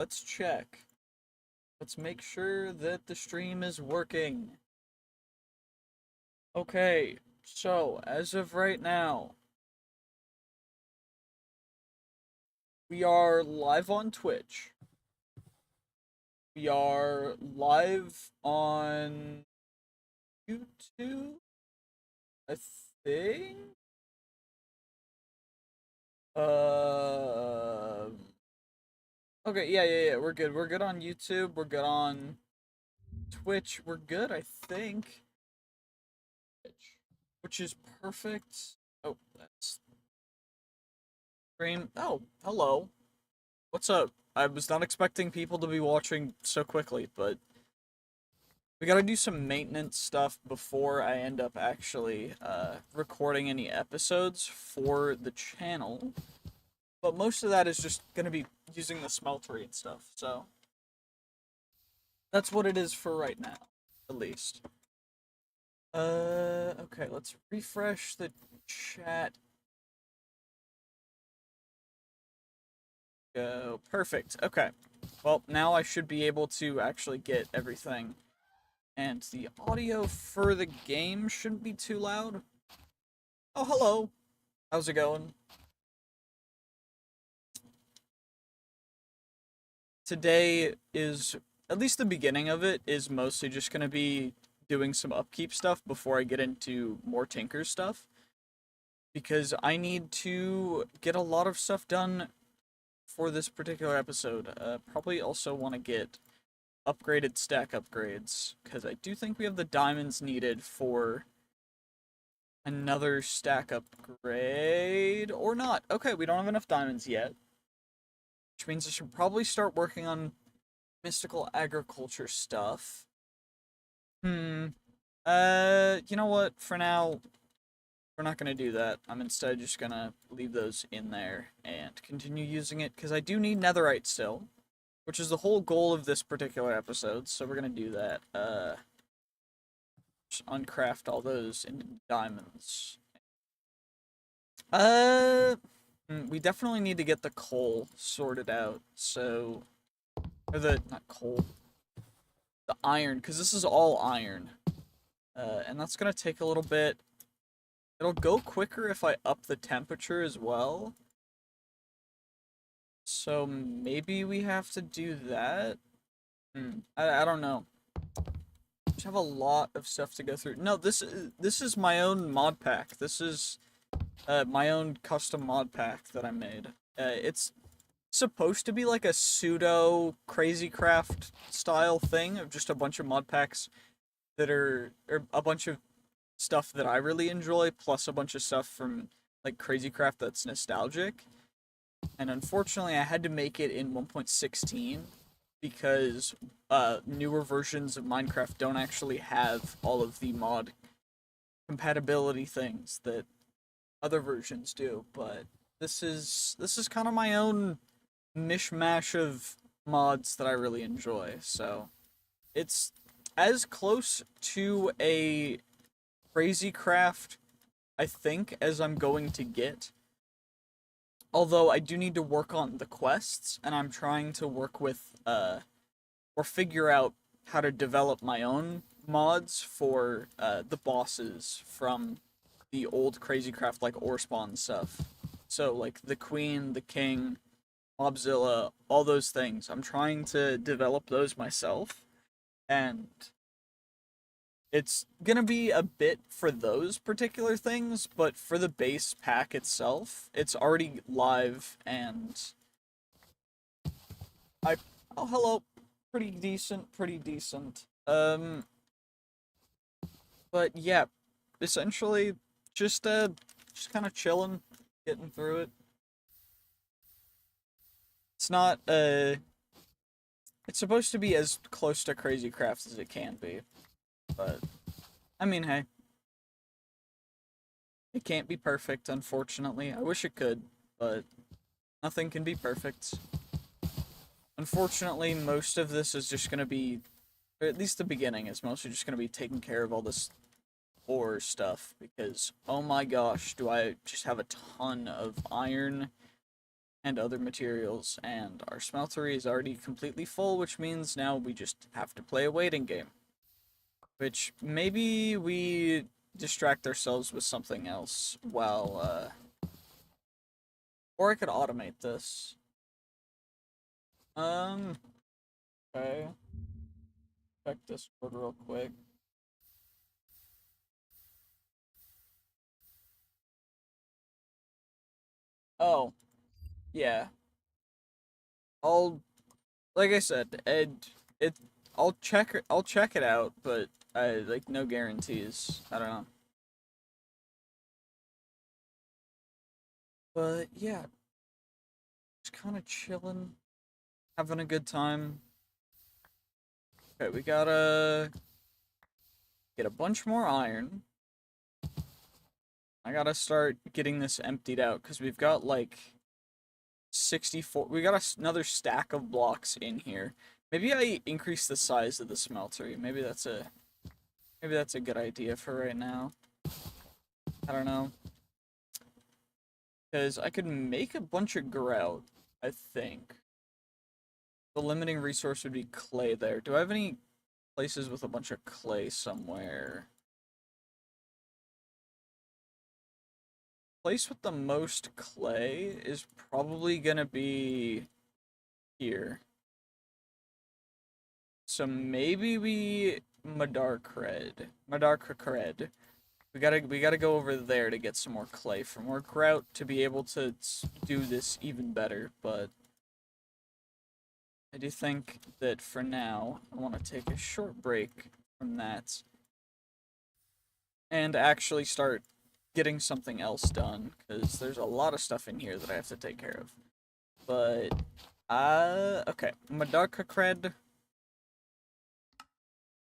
let's check. Let's make sure that the stream is working. Okay, so as of right now, we are live on Twitch. We are live on YouTube, I think. Uh, okay, yeah. We're good. We're good on YouTube. We're good on Twitch. We're good, I think. Which is perfect. Oh, that's stream. Oh, hello. What's up? I was not expecting people to be watching so quickly, but we gotta do some maintenance stuff before I end up actually recording any episodes for the channel. But most of that is just gonna be using the smeltery and stuff, so that's what it is for right now, at least. Okay, let's refresh the chat. Go. Perfect. Okay. Well, now I should be able to actually get everything. And the audio for the game shouldn't be too loud. Oh, hello. How's it going? Today is, at least the beginning of it, is mostly just going to be doing some upkeep stuff before I get into more Tinker stuff. Because I need to get a lot of stuff done for this particular episode. Probably also want to get upgraded stack upgrades, because I do think we have the diamonds needed for another stack upgrade, or not. Okay, we don't have enough diamonds yet, which means I should probably start working on mystical agriculture stuff. You know what? For now, we're not gonna do that. I'm instead just gonna leave those in there and continue using it, because I do need netherite still, which is the whole goal of this particular episode, so we're gonna do that. Just uncraft all those into diamonds. Uh, we definitely need to get the coal sorted out, so... Or not coal, the iron, because this is all iron. And that's gonna take a little bit. It'll go quicker if I up the temperature as well. So maybe we have to do that? I don't know. Just have a lot of stuff to go through. No, this is my own mod pack. This is my own custom mod pack that I made. It's supposed to be like a pseudo Crazy Craft style thing of just a bunch of mod packs that are or a bunch of stuff that I really enjoy, plus a bunch of stuff from like Crazy Craft that's nostalgic. And unfortunately, I had to make it in 1.16 because newer versions of Minecraft don't actually have all of the mod compatibility things that other versions do. But this is kind of my own mishmash of mods that I really enjoy. So it's as close to a Crazy Craft, I think, as I'm going to get. Although I do need to work on the quests, and I'm trying to work with, or figure out how to develop my own mods for, the bosses from the old Crazy Craft, like ore spawn stuff. So, like, the Queen, the King, Mobzilla, all those things. I'm trying to develop those myself, and it's gonna be a bit for those particular things, but for the base pack itself, it's already live, and I... Oh, hello. Pretty decent, pretty decent. But yeah, essentially, just kind of chilling, getting through it. It's not, it's supposed to be as close to Crazy Craft as it can be, but, I mean, hey, it can't be perfect, unfortunately. I wish it could, but nothing can be perfect. Unfortunately, most of this is just gonna be, or at least the beginning is mostly just gonna be taking care of all this ore stuff, because, oh my gosh, do I just have a ton of iron and other materials, and our smeltery is already completely full, which means now we just have to play a waiting game. Which maybe we distract ourselves with something else while, or I could automate this. Okay. Check Discord real quick. Oh, yeah. I'll, like I said, I'll check it out, but like, no guarantees. I don't know. But yeah, just kind of chilling, having a good time. Okay, we gotta get a bunch more iron. I gotta start getting this emptied out because we've got like 64. We got another stack of blocks in here. Maybe I increase the size of the smeltery. Maybe that's a good idea for right now. I don't know. Because I could make a bunch of grout, I think. The limiting resource would be clay there. Do I have any places with a bunch of clay somewhere? Place with the most clay is probably gonna be here. So maybe we Madarkred. We gotta go over there to get some more clay for more grout to be able to do this even better, but I do think that for now I want to take a short break from that and actually start getting something else done, because there's a lot of stuff in here that I have to take care of. But okay, Madarkred,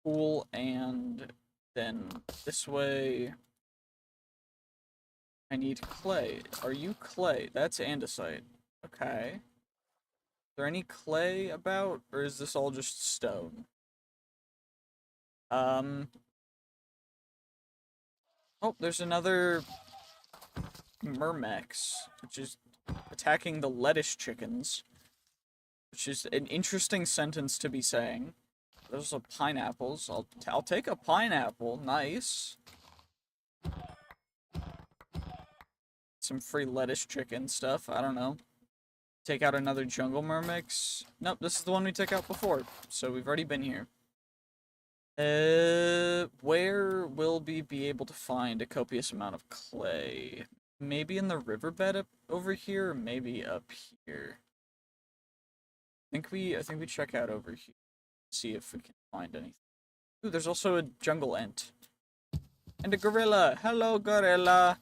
cool, and then this way I need clay. Are you clay? That's andesite. Okay. Is there any clay about, or is this all just stone? Um. Oh, there's another Myrmex, which is attacking the lettuce chickens, which is an interesting sentence to be saying. Those are pineapples. I'll take a pineapple. Nice. Some free lettuce chicken stuff. I don't know. Take out another jungle Myrmex. Nope, this is the one we took out before, so we've already been here. Where will we be able to find a copious amount of clay? Maybe in the riverbed up over here, or maybe up here. I think we check out over here. See if we can find anything. Ooh, there's also a jungle ant. And a gorilla! Hello, gorilla!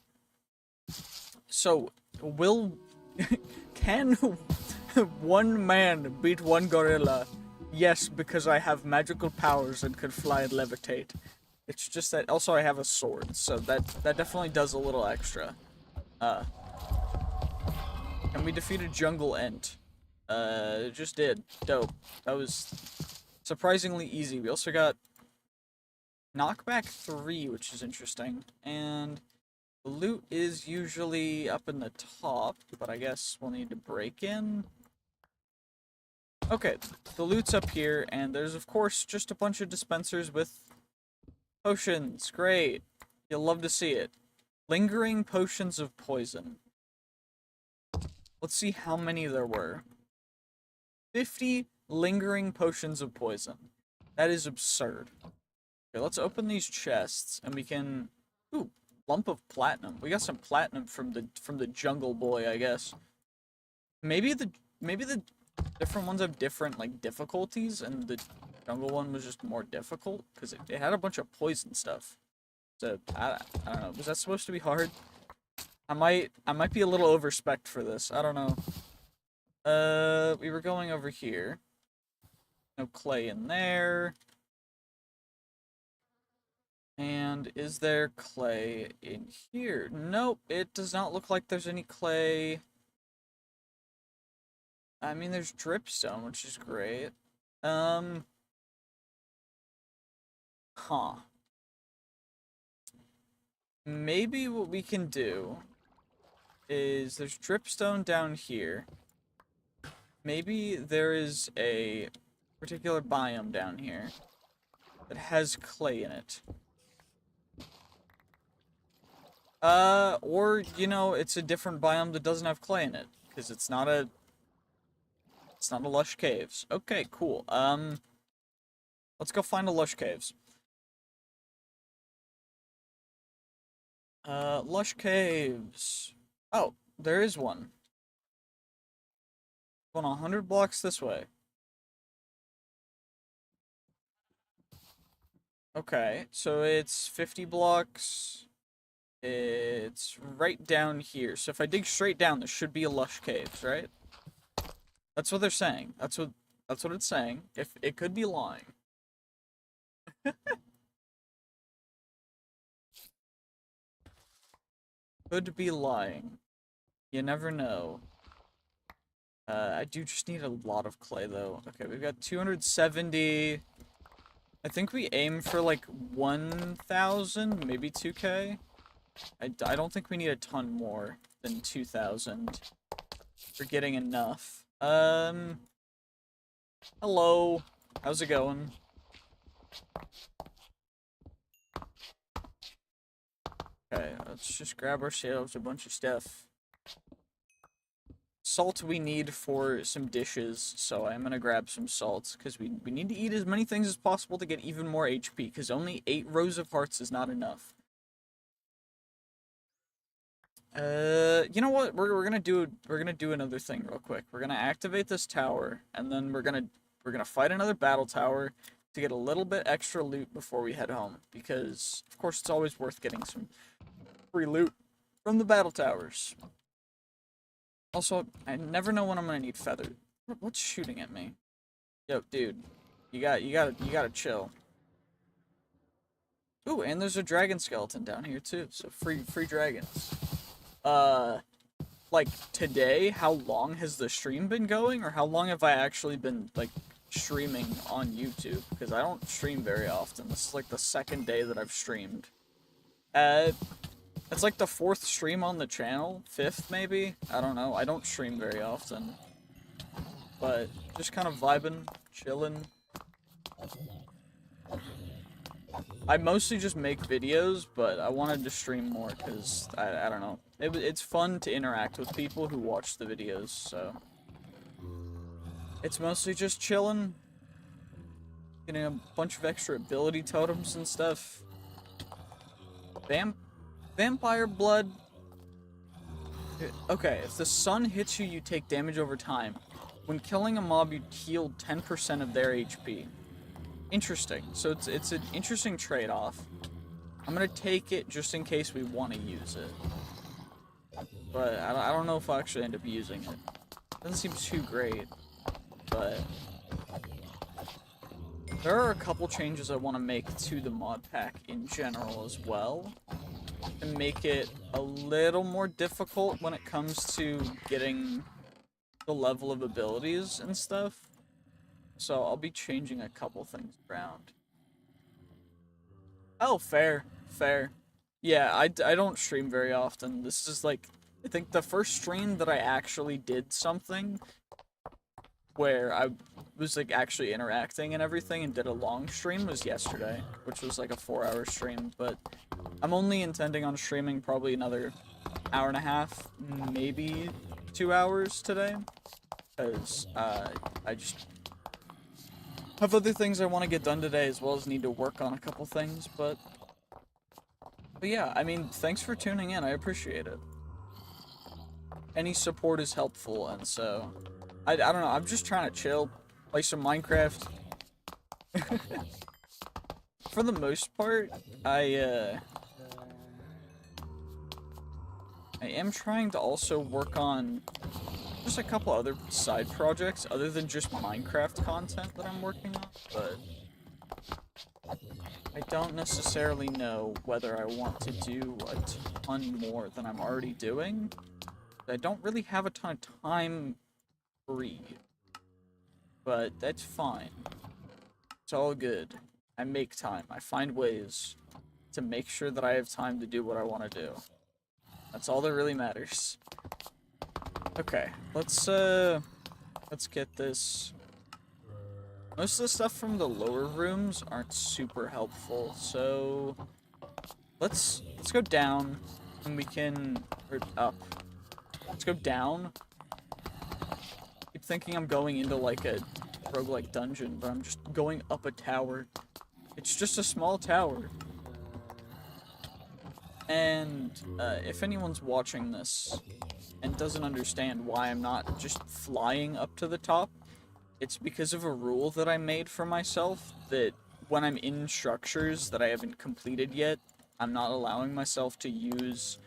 So, can one man beat one gorilla? Yes, because I have magical powers and can fly and levitate. It's just that also I have a sword, so that definitely does a little extra. And we defeated Jungle Ent. Just did. Dope. That was surprisingly easy. We also got Knockback 3, which is interesting. And the loot is usually up in the top, but I guess we'll need to break in. Okay, the loot's up here, and there's of course just a bunch of dispensers with potions. Great. You'll love to see it. Lingering potions of poison. Let's see how many there were. 50 lingering potions of poison. That is absurd. Okay, let's open these chests, and we can... Ooh, lump of platinum. We got some platinum from the jungle boy, I guess. Maybe the different ones have different, like, difficulties, and the jungle one was just more difficult, because it had a bunch of poison stuff. So, I don't know. Was that supposed to be hard? I might be a little overspec for this. I don't know. We were going over here. No clay in there. And is there clay in here? Nope, it does not look like there's any clay. I mean, there's dripstone, which is great. Huh. Maybe what we can do is there's dripstone down here. maybe there is a particular biome down here that has clay in it. Or, you know, it's a different biome that doesn't have clay in it. Because it's not a lush caves. Okay, cool. Let's go find a lush caves. Lush caves. Oh, there is one. Going 100 blocks this way. Okay, so it's 50 blocks. It's right down here. So if I dig straight down, there should be a lush caves, right? That's what they're saying. That's what it's saying. If it could be lying. Could be lying. You never know. I do just need a lot of clay, though. Okay, we've got 270. I think we aim for, like, 1,000, maybe 2K. I don't think we need a ton more than 2,000 for getting enough. Hello. How's it going? Okay, let's just grab ourselves a bunch of stuff. Salt we need for some dishes, so I'm gonna grab some salt, because we need to eat as many things as possible to get even more HP, because only 8 rows of hearts is not enough. You know what? We're gonna do another thing real quick. We're gonna activate this tower, and then we're gonna fight another battle tower to get a little bit extra loot before we head home, because of course it's always worth getting some free loot from the battle towers. Also, I never know when I'm gonna need feather. What's shooting at me? Yo, dude, you gotta chill. Ooh, and there's a dragon skeleton down here too, so free dragons. Like today, how long has the stream been going, or how long have I actually been like streaming on YouTube? Because I don't stream very often. This is like the second day that I've streamed. It's like the 4th stream on the channel, 5th maybe? I don't know, I don't stream very often. But, just kind of vibing, chilling. I mostly just make videos, but I wanted to stream more because, I don't know. It's fun to interact with people who watch the videos, so. It's mostly just chilling. Getting a bunch of extra ability totems and stuff. Vampire blood. Okay, if the sun hits you, you take damage over time. When killing a mob, you heal 10% of their HP. Interesting. So it's an interesting trade-off. I'm gonna take it just in case we want to use it. But I don't know if I'll actually end up using it. Doesn't seem too great. But there are a couple changes I want to make to the mod pack in general as well. And make it a little more difficult when it comes to getting the level of abilities and stuff. So I'll be changing a couple things around. Oh, fair. Yeah, I don't stream very often. This is like, I think the first stream that I actually did something where I was like actually interacting and everything and did a long stream was yesterday, which was like a 4-hour stream, but I'm only intending on streaming probably another hour and a half, maybe 2 hours today, because I just have other things I want to get done today, as well as need to work on a couple things, but yeah, I mean, thanks for tuning in, I appreciate it. Any support is helpful, and so, I don't know, I'm just trying to chill, play some Minecraft. For the most part, I am trying to also work on just a couple other side projects other than just Minecraft content that I'm working on, but I don't necessarily know whether I want to do a ton more than I'm already doing. I don't really have a ton of time free, but that's fine. It's all good. I make time. I find ways to make sure that I have time to do what I want to do. That's all that really matters. Okay, let's Let's get this. Most of the stuff from the lower rooms aren't super helpful, so let's go down, and we can, or up. Let's go down. Keep thinking I'm going into like a roguelike dungeon, but I'm just going up a tower. It's just a small tower. And if anyone's watching this and doesn't understand why I'm not just flying up to the top, it's because of a rule that I made for myself that when I'm in structures that I haven't completed yet, I'm not allowing myself to use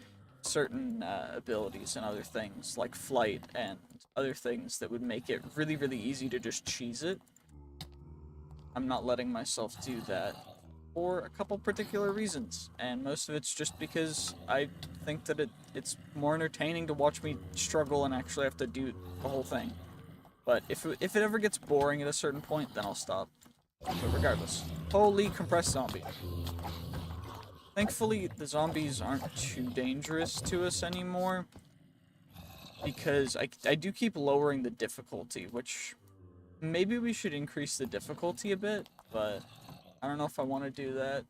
certain abilities and other things like flight and other things that would make it really, really easy to just cheese it. I'm not letting myself do that for a couple particular reasons, and most of it's just because I think that it's more entertaining to watch me struggle and actually have to do the whole thing. But if it ever gets boring at a certain point, then I'll stop. But regardless. Holy compressed zombie. Thankfully, the zombies aren't too dangerous to us anymore, because I do keep lowering the difficulty, which maybe we should increase the difficulty a bit, but I don't know if I want to do that.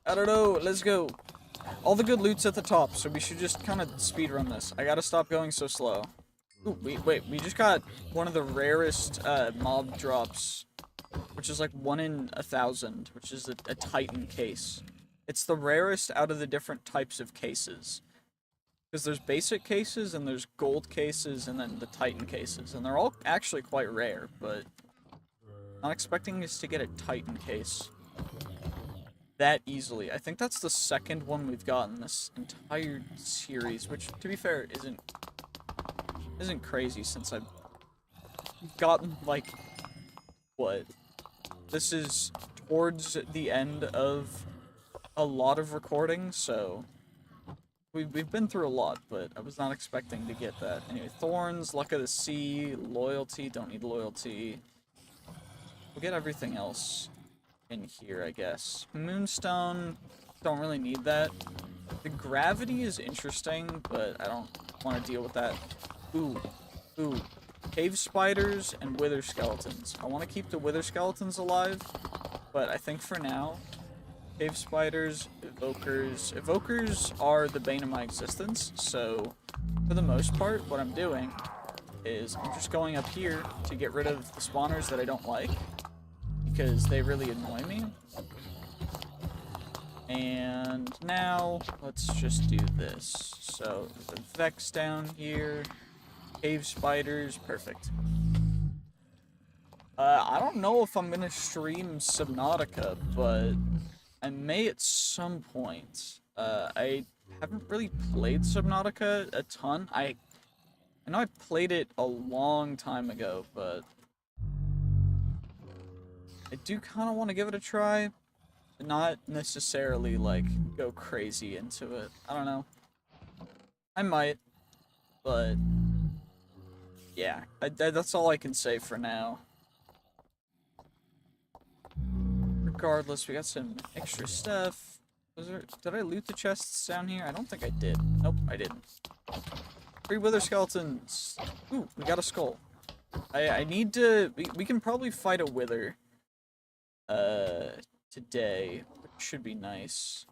I don't know, let's go. All the good loot's at the top, so we should just kind of speedrun this. I gotta stop going so slow. Ooh, wait, we just got one of the rarest mob drops, which is like 1 in 1,000, which is a Titan case. It's the rarest out of the different types of cases. Because there's basic cases, and there's gold cases, and then the Titan cases. And they're all actually quite rare, but not expecting us to get a Titan case that easily. I think that's the second one we've gotten this entire series, which, to be fair, isn't crazy since I've gotten, like, what? This is towards the end of a lot of recording, so we've been through a lot, but I was not expecting to get that. Anyway, Thorns, Luck of the Sea, Loyalty, don't need Loyalty. We'll get everything else in here, I guess. Moonstone, don't really need that. The Gravity is interesting, but I don't want to deal with that. Ooh. Cave spiders and wither skeletons. I want to keep the wither skeletons alive, but I think for now, cave spiders, evokers. Evokers are the bane of my existence, so for the most part, what I'm doing is I'm just going up here to get rid of the spawners that I don't like, because they really annoy me. And now, let's just do this. So, the Vex down here, cave spiders, perfect. I don't know if I'm gonna stream Subnautica, but I may at some point. I haven't really played Subnautica a ton. I know I played it a long time ago, but I do kind of want to give it a try. Not necessarily, like, go crazy into it. I don't know. I might, but yeah, that's all I can say for now. Regardless, we got some extra stuff. Did I loot the chests down here? I don't think I did. Nope, I didn't. 3 wither skeletons. Ooh, we got a skull. I need to... We can probably fight a wither today, which should be nice.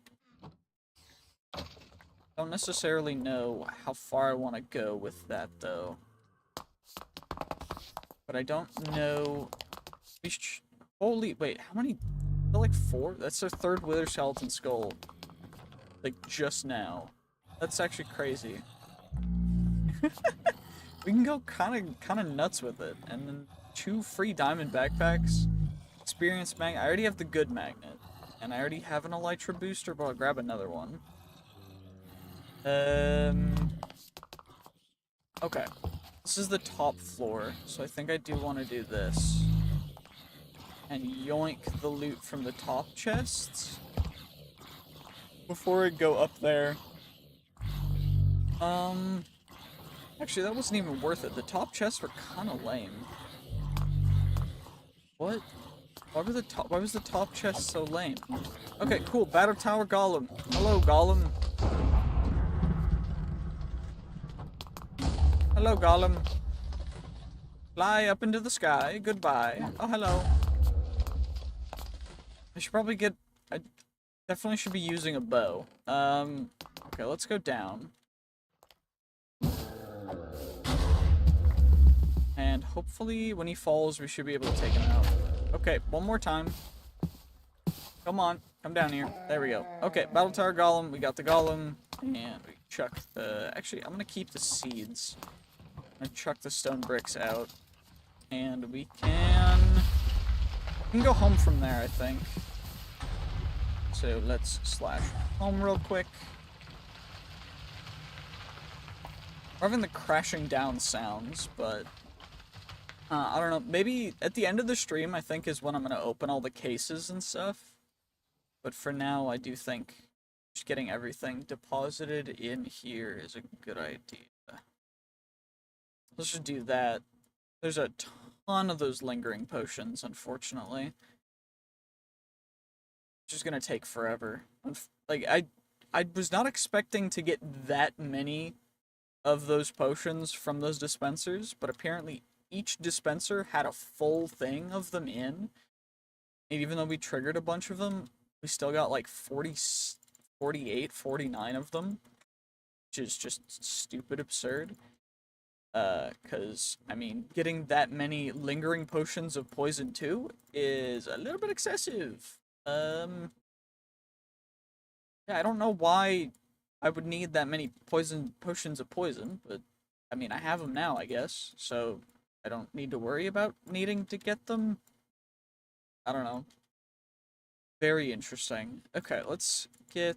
Don't necessarily know how far I want to go with that, though. But I don't know... Holy... Wait, how many... Like 4? That's our 3rd wither skeleton skull. Like, just now. That's actually crazy. We can go kind of nuts with it. And then 2 free diamond backpacks. Experience magnet. I already have the good magnet. And I already have an elytra booster, but I'll grab another one. Okay. This is the top floor, so I think I do want to do this. And yoink the loot from the top chests before I go up there. Actually, that wasn't even worth it. The top chests were kind of lame. What? Why was the top chest so lame? Okay, cool. Battle Tower Golem. Hello, Golem. Hello, Golem. Fly up into the sky. Goodbye. Oh, hello. I should probably get... I definitely should be using a bow. Okay, let's go down. And hopefully when he falls, we should be able to take him out. Okay, one more time. Come on, come down here. There we go. Okay, Battle Tower Golem. We got the Golem. And we chuck the... Actually, I'm going to keep the seeds. I'm going to chuck the stone bricks out. And we can go home from there, I think. So let's slash home real quick. We're having the crashing down sounds, but I don't know. Maybe at the end of the stream, I think, is when I'm going to open all the cases and stuff. But for now, I do think just getting everything deposited in here is a good idea. Let's just do that. There's a ton of those lingering potions, unfortunately. It's just gonna take forever. Like, I was not expecting to get that many of those potions from those dispensers, but apparently each dispenser had a full thing of them in. And even though we triggered a bunch of them, we still got like 40, 48, 49 of them, which is just stupid absurd. Because, I mean, getting that many lingering potions of poison too is a little bit excessive. Yeah, I don't know why I would need that many potions of poison, but, I mean, I have them now, I guess, so I don't need to worry about needing to get them. I don't know. Very interesting. Okay, let's get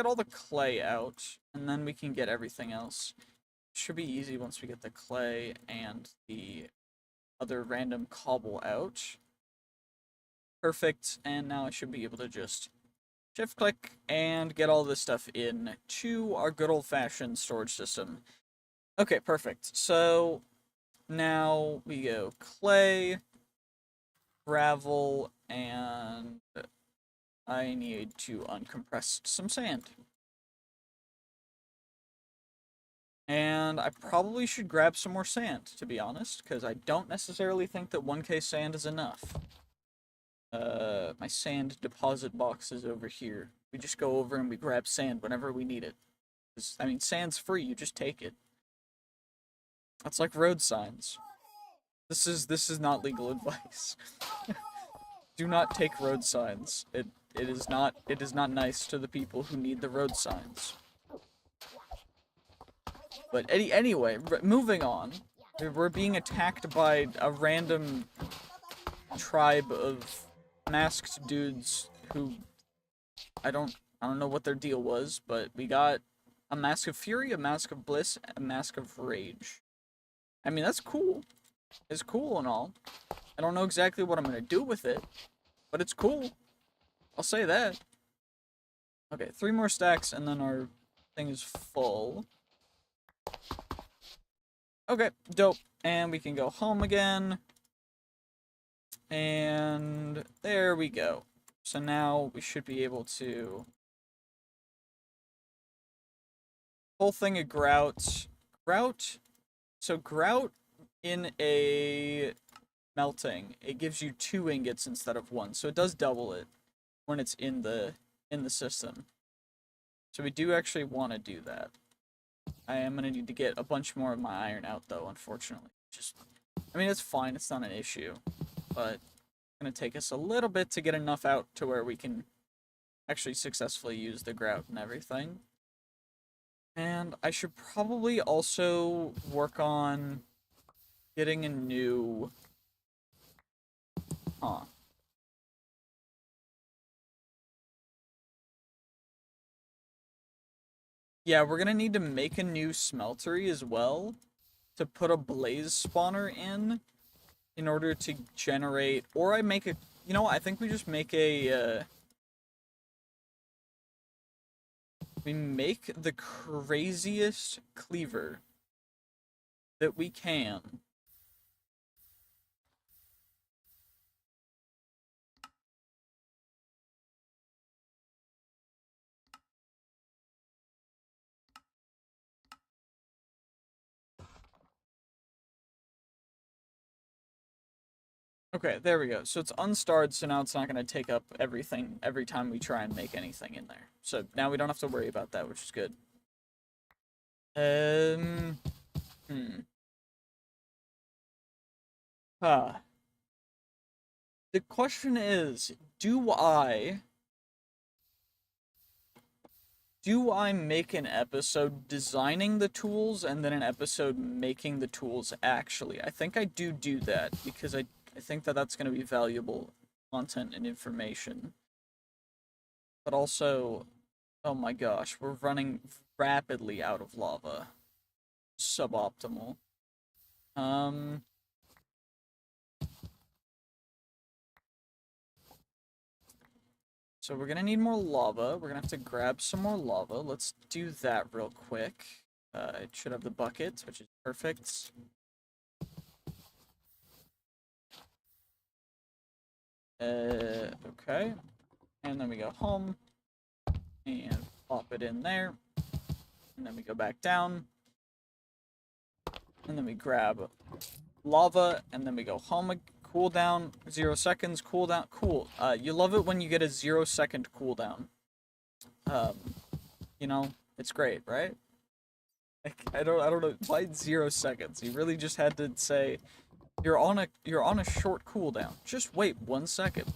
all the clay out, and then we can get everything else. Should be easy once we get the clay and the other random cobble out. Perfect, and now I should be able to just shift click and get all this stuff in to our good old-fashioned storage system. Okay, perfect. So now we go clay, gravel, and I need to uncompress some sand. And I probably should grab some more sand, to be honest, because I don't necessarily think that 1k sand is enough. My sand deposit box is over here. We just go over and we grab sand whenever we need it. I mean, sand's free, you just take it. That's like road signs. This is not legal advice. Do not take road signs. It is not nice to the people who need the road signs. But anyway, moving on. We're being attacked by a random tribe of masked dudes who I don't know what their deal was, but we got a Mask of Fury, a Mask of Bliss, a Mask of Rage. I mean, that's cool. It's cool and all. I don't know exactly what I'm gonna do with it, but it's cool. I'll say that. Okay, 3 more stacks and then our thing is full. Okay, dope. And we can go home again. And there we go. So now we should be able to... Whole thing of grout. So grout in a melting, it gives you 2 ingots instead of 1. So it does double it when it's in the system. So we do actually want to do that. I am going to need to get a bunch more of my iron out, though, unfortunately. I mean, it's fine. It's not an issue. But it's going to take us a little bit to get enough out to where we can actually successfully use the grout and everything. And I should probably also work on getting a new... Yeah, we're gonna need to make a new smeltery as well to put a blaze spawner in order to generate, or I make a, you know what, I think we just make a, we make the craziest cleaver that we can. Okay, there we go. So it's unstarred, so now it's not going to take up everything every time we try and make anything in there. So now we don't have to worry about that, which is good. Um, hmm. Huh. The question is, do I make an episode designing the tools and then an episode making the tools actually? I think I do that because I think that that's going to be valuable content and information. But also, oh my gosh, we're running rapidly out of lava. Suboptimal. Um, so we're gonna need more lava. We're gonna have to grab some more lava. Let's do that real quick. It should have the bucket, which is perfect. Okay. And then we go home and pop it in there. And then we go back down. And then we grab lava, and then we go home. Cooldown 0 seconds. Cooldown cool. You love it when you get a 0 second cooldown. Um, you know, it's great, right? I don't know why 0 seconds. You really just had to say you're on a short cooldown. Just wait 1 second.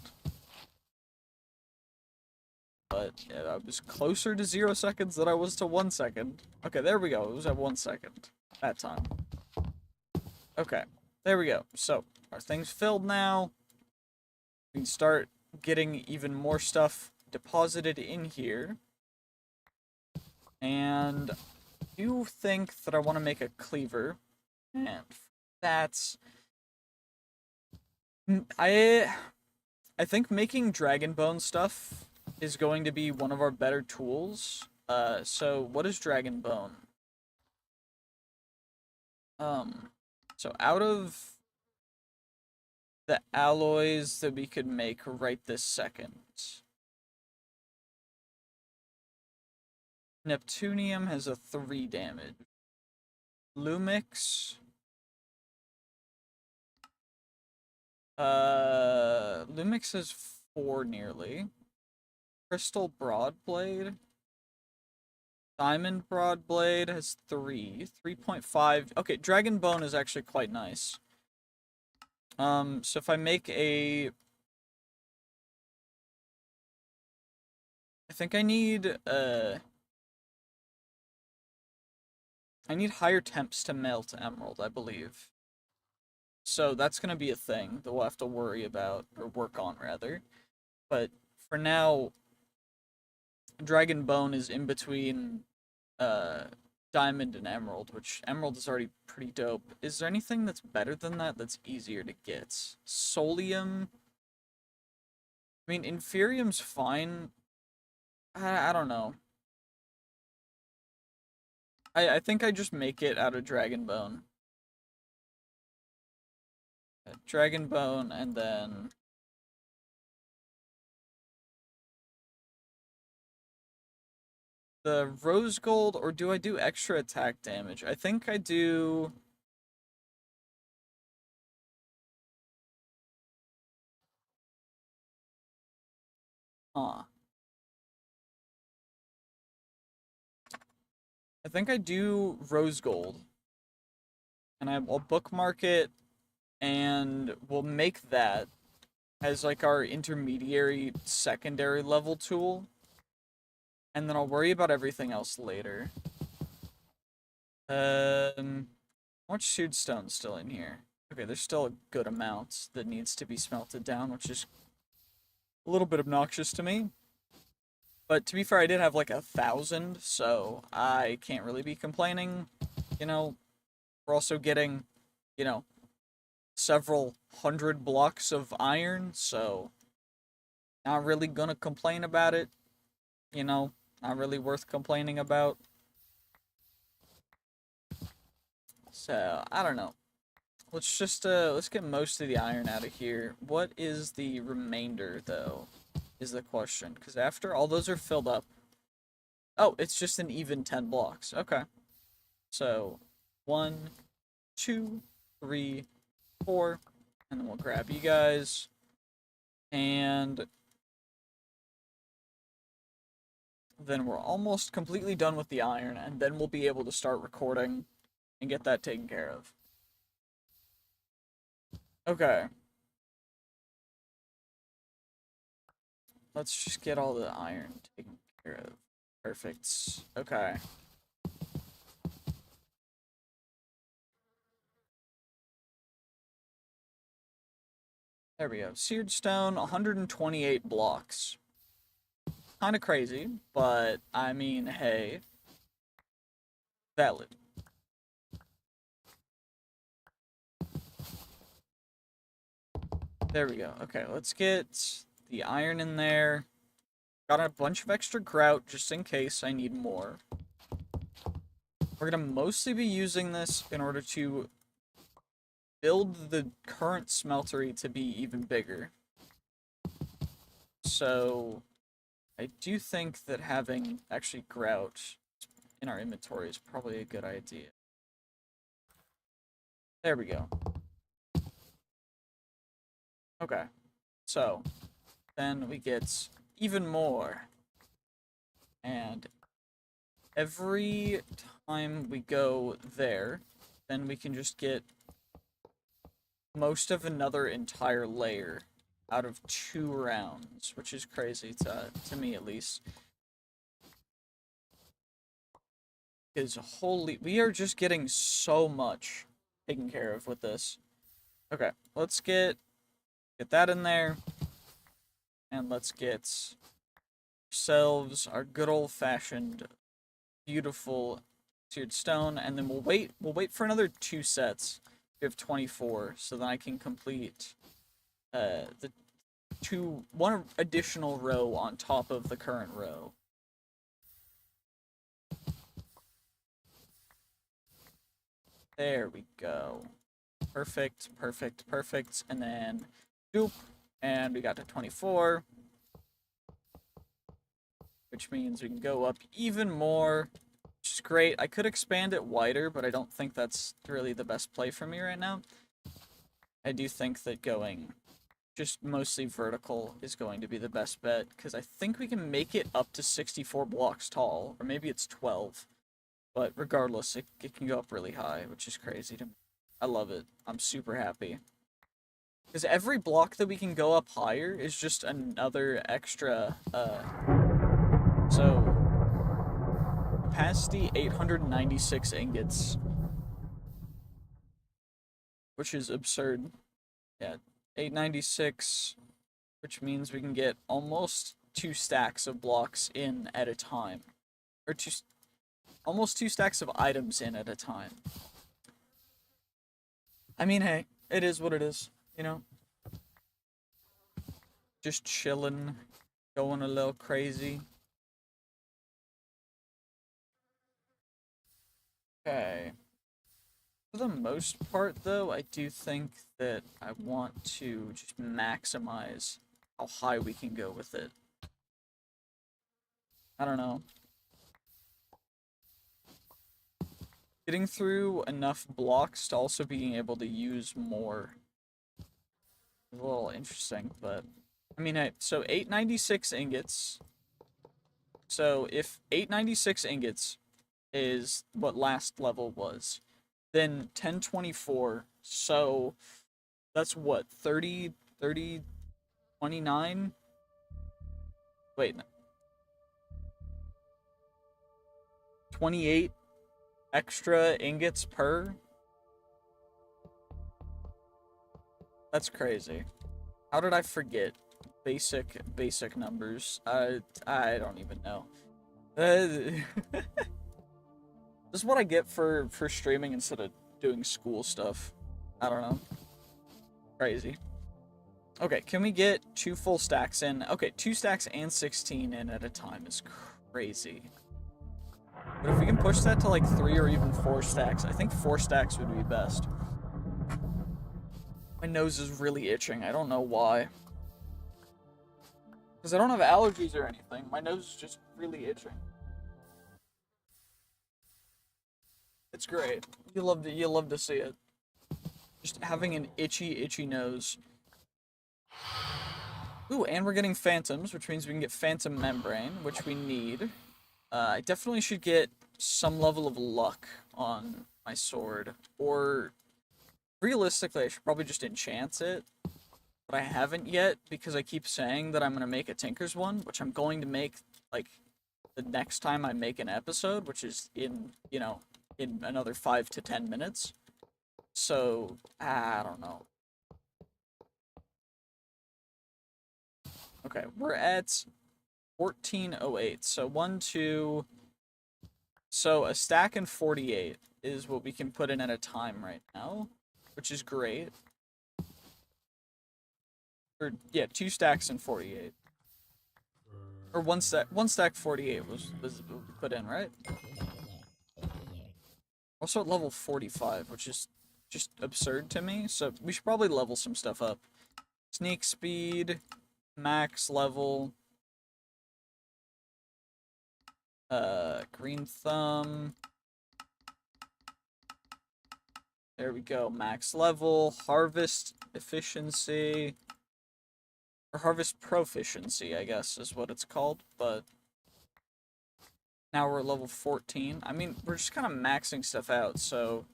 But yeah, I was closer to 0 seconds than I was to 1 second. Okay, there we go. It was at 1 second that time. Okay, there we go. So our thing's filled now. We can start getting even more stuff deposited in here. And you think that I want to make a cleaver. And that's I think making dragon bone stuff is going to be one of our better tools. So what is dragon bone? So out of the alloys that we could make right this second, Neptunium has a 3 damage. Lumix. Lumix has 4 nearly. Crystal Broadblade. Diamond Broadblade has 3. 3.5. Okay, Dragon Bone is actually quite nice. So if I make a... I think I need higher temps to melt emerald, I believe. So that's gonna be a thing that we'll have to worry about, or work on rather. But for now, Dragon Bone is in between Diamond and Emerald, which Emerald is already pretty dope. Is there anything that's better than that that's easier to get? Solium? I mean, Inferium's fine. I don't know. I think I just make it out of Dragon Bone. Dragon Bone, and then... the Rose Gold, or do I do extra attack damage? I think I do... Huh. I think I do Rose Gold. And I'll bookmark it, and we'll make that as like our intermediary secondary level tool. And then I'll worry about everything else later. How much seared stone's still in here? Okay, there's still a good amount that needs to be smelted down, which is a little bit obnoxious to me. But to be fair, I did have like 1,000, so I can't really be complaining. You know, we're also getting, you know, several hundred blocks of iron, so not really gonna complain about it. You know, not really worth complaining about. So, I don't know. Let's get most of the iron out of here. What is the remainder, though, is the question. Because after all those are filled up... Oh, it's just an even 10 blocks. Okay. So, 1, 2, 3, 4, And then we'll grab you guys. And then we're almost completely done with the iron, and then we'll be able to start recording and get that taken care of. Okay. Let's just get all the iron taken care of. Perfect. Okay. There we go. Seared stone, 128 blocks. Kind of crazy, but I mean, hey. Valid. There we go. Okay, let's get the iron in there. Got a bunch of extra grout just in case I need more. We're going to mostly be using this in order to build the current smeltery to be even bigger. So, I do think that having actually grout in our inventory is probably a good idea. There we go. Okay, so then we get even more. And every time we go there, then we can just get most of another entire layer out of 2 rounds, which is crazy to me at least. Because holy, we are just getting so much taken care of with this. Okay, let's get that in there. And let's get ourselves our good old-fashioned beautiful seared stone, and then we'll wait for another 2 sets. We have 24, so then I can complete the one additional row on top of the current row. There we go. Perfect, perfect, perfect. And then doop, and we got to 24. Which means we can go up even more, which is great. I could expand it wider, but I don't think that's really the best play for me right now. I do think that going just mostly vertical is going to be the best bet, because I think we can make it up to 64 blocks tall, or maybe it's 12. But regardless, it can go up really high, which is crazy to me. I love it. I'm super happy. Because every block that we can go up higher is just another extra, so, capacity 896 ingots. Which is absurd. Yeah, 896, which means we can get almost 2 stacks of blocks in at a time. Or almost 2 stacks of items in at a time. I mean, hey, it is what it is, you know? Just chilling, going a little crazy. Okay. For the most part, though, I do think that I want to just maximize how high we can go with it. I don't know. Getting through enough blocks to also being able to use more is a little interesting, but I mean, so 896 ingots. So if 896 ingots is what last level was, then 1024, so that's what, 30, 29? Wait, 28 extra ingots per? That's crazy. How did I forget basic numbers? I don't even know. This is what I get for streaming instead of doing school stuff. I don't know. Crazy. Okay, can we get 2 full stacks in? Okay, 2 stacks and 16 in at a time is crazy. But if we can push that to like 3 or even 4 stacks, I think 4 stacks would be best. My nose is really itching. I don't know why. Because I don't have allergies or anything. My nose is just really itching. It's great. You love to see it. Just having an itchy nose. Ooh, and we're getting phantoms, which means we can get phantom membrane, which we need. I definitely should get some level of luck on my sword, or realistically, I should probably just enchant it, but I haven't yet because I keep saying that I'm gonna make a Tinker's one, which I'm going to make, like, the next time I make an episode, which is in, in another 5 to 10 minutes. So, I don't know. Okay, we're at 1408. So 1, 2. So a stack and 48 is what we can put in at a time right now, which is great. Or yeah, 2 stacks and 48. Or one stack 48 was put in, right? Also at level 45, which is just absurd to me. So we should probably level some stuff up. Sneak speed, max level. Green thumb. There we go. Max level, harvest efficiency, or harvest proficiency, I guess is what it's called. But now we're at level 14. I mean, we're just kind of maxing stuff out, so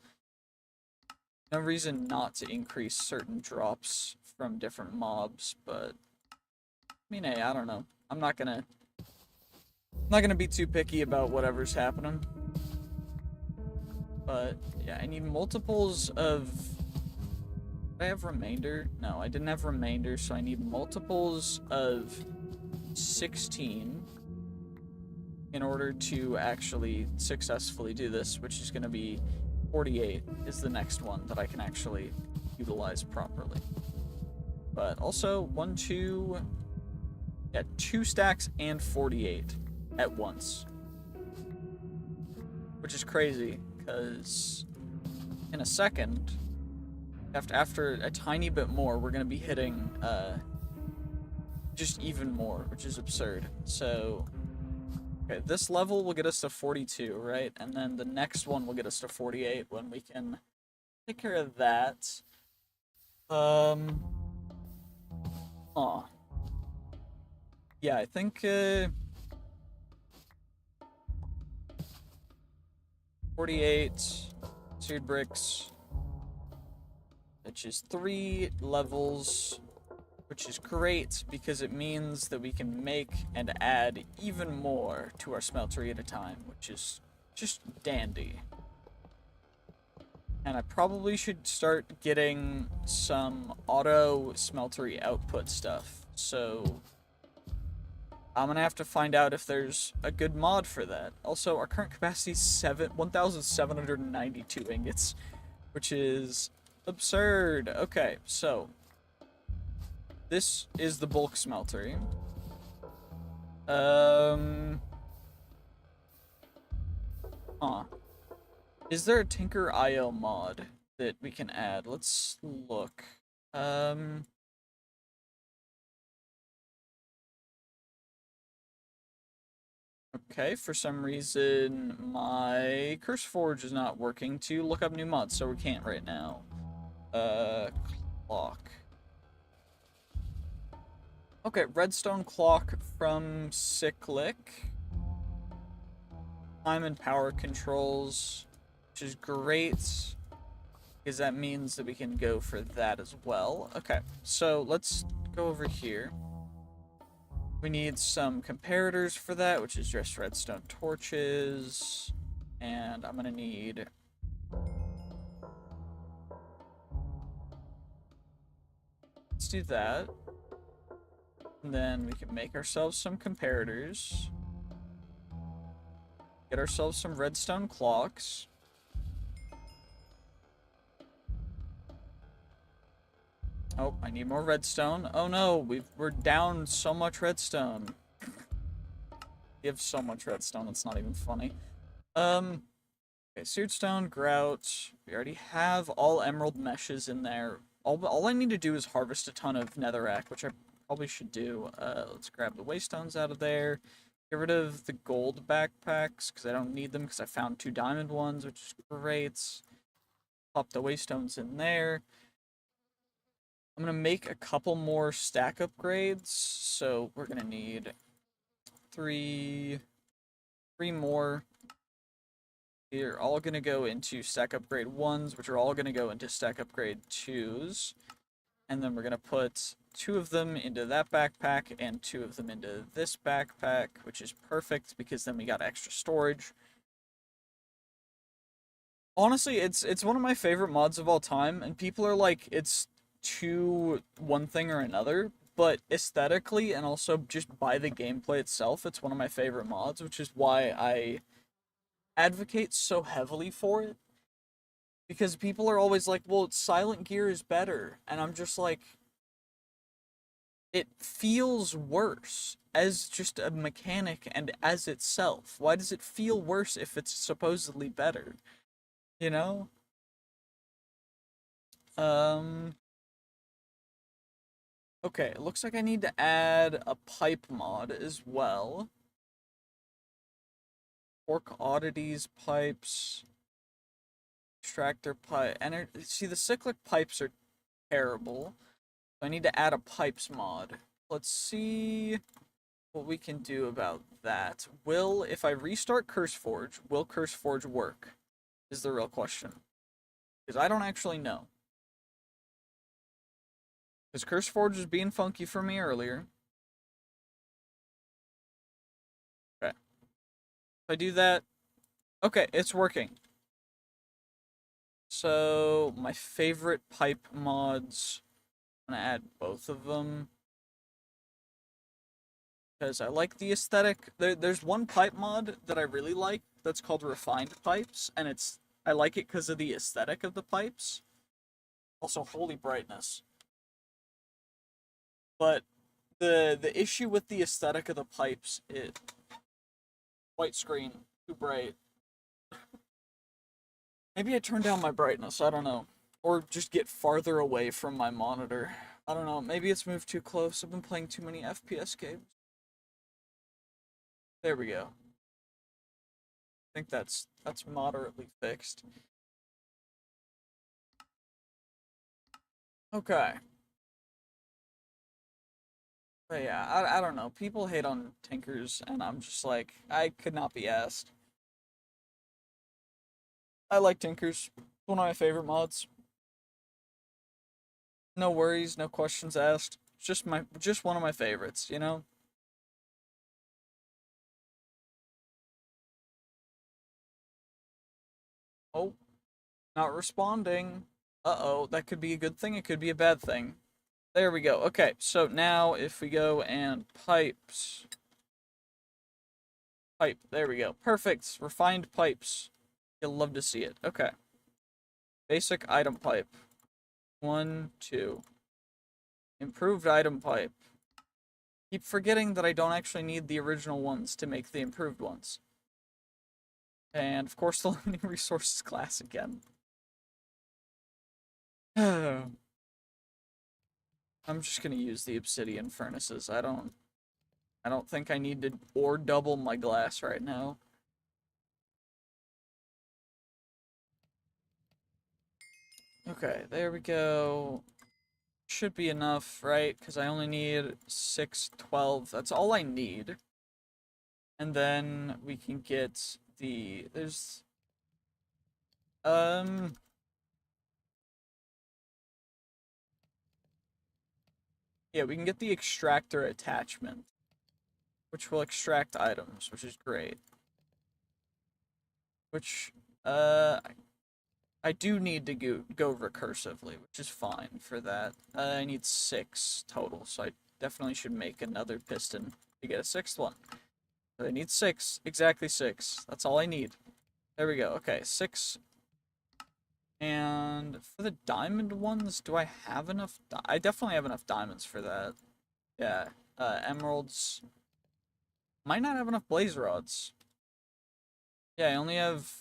no reason not to increase certain drops from different mobs. But I mean, hey, I don't know. I'm not gonna be too picky about whatever's happening. But yeah, I need multiples of. Did I have remainder? No, I didn't have remainder, so I need multiples of 16 in order to actually successfully do this, which is going to be 48 is the next one that I can actually utilize properly. But also 1, 2, yeah, 2 stacks and 48 at once, which is crazy because in a second, after a tiny bit more, we're going to be hitting just even more, which is absurd. So okay, this level will get us to 42, right? And then the next one will get us to 48 when we can take care of that. Yeah, I think 48 seared bricks, which is 3 levels, which is great because it means that we can make and add even more to our smeltery at a time, which is just dandy. And I probably should start getting some auto smeltery output stuff, so I'm gonna have to find out if there's a good mod for that. Also, our current capacity is 1,792 ingots, which is absurd. Okay, so this is the bulk smeltery. Is there a Tinker IO mod that we can add? Let's look. Okay, for some reason my CurseForge is not working to look up new mods, so we can't right now. Clock. Okay, redstone clock from Cyclic. Time and power controls, which is great, because that means that we can go for that as well. Okay, so let's go over here. We need some comparators for that, which is just redstone torches. And I'm gonna need... Let's do that. And then we can make ourselves some comparators. Get ourselves some redstone clocks. Oh, I need more redstone. Oh no, we're down so much redstone. We have so much redstone, it's not even funny. Okay, seared stone, grout. We already have all emerald meshes in there. All I need to do is harvest a ton of netherrack, which I probably should do. Let's grab the waystones out of there. Get rid of the gold backpacks, because I don't need them, because I found 2 diamond ones, which is great. Pop the waystones in there. I'm gonna make a couple more stack upgrades, so we're gonna need three more. They're all gonna go into stack upgrade 1s, which are all gonna go into stack upgrade 2s. And then we're gonna put 2 of them into that backpack and 2 of them into this backpack, which is perfect because then we got extra storage. Honestly, it's one of my favorite mods of all time, and people are like, it's too one thing or another, but aesthetically and also just by the gameplay itself, it's one of my favorite mods, which is why I advocate so heavily for it. Because people are always like, well, Silent Gear is better, and I'm just like, it feels worse as just a mechanic and as itself. Why does it feel worse if it's supposedly better? You know? Okay, it looks like I need to add a pipe mod as well. Orc oddities pipes. Extractor pipe. See, the cyclic pipes are terrible. So I need to add a pipes mod. Let's see what we can do about that. If I restart CurseForge, will CurseForge work? Is the real question. Because I don't actually know. Because CurseForge was being funky for me earlier. Okay. If I do that, okay, it's working. So, my favorite pipe mods, I'm gonna add both of them. Because I like the aesthetic. There's one pipe mod that I really like that's called Refined Pipes, and I like it because of the aesthetic of the pipes. Also, holy brightness. But the issue with the aesthetic of the pipes is white screen, too bright. Maybe I turn down my brightness, I don't know. Or just get farther away from my monitor. I don't know, maybe it's moved too close. I've been playing too many FPS games. There we go. I think that's moderately fixed. Okay. But yeah, I don't know. People hate on Tinkers, and I'm just like, I could not be asked. I like Tinkers. One of my favorite mods. No worries, no questions asked. Just one of my favorites, you know? Oh, not responding. Uh-oh, that could be a good thing, it could be a bad thing. There we go. Okay, so now if we go and pipes. Pipe, there we go. Perfect. Refined pipes. You'll love to see it. Okay. Basic item pipe. 1, 2. Improved item pipe. Keep forgetting that I don't actually need the original ones to make the improved ones. And of course the limiting resources class again. I'm just gonna use the obsidian furnaces. I don't think I need to or double my glass right now. Okay, there we go. Should be enough, right? Because I only need 6, 12. That's all I need. And then we can get there's yeah, we can get the extractor attachment, which will extract items, which is great. Which I do need to go recursively, which is fine for that. I need 6 total, so I definitely should make another piston to get a 6th one. I need 6, exactly 6. That's all I need. There we go. Okay, 6. And for the diamond ones, do I have enough? I definitely have enough diamonds for that. Yeah, emeralds. Might not have enough blaze rods. Yeah, I only have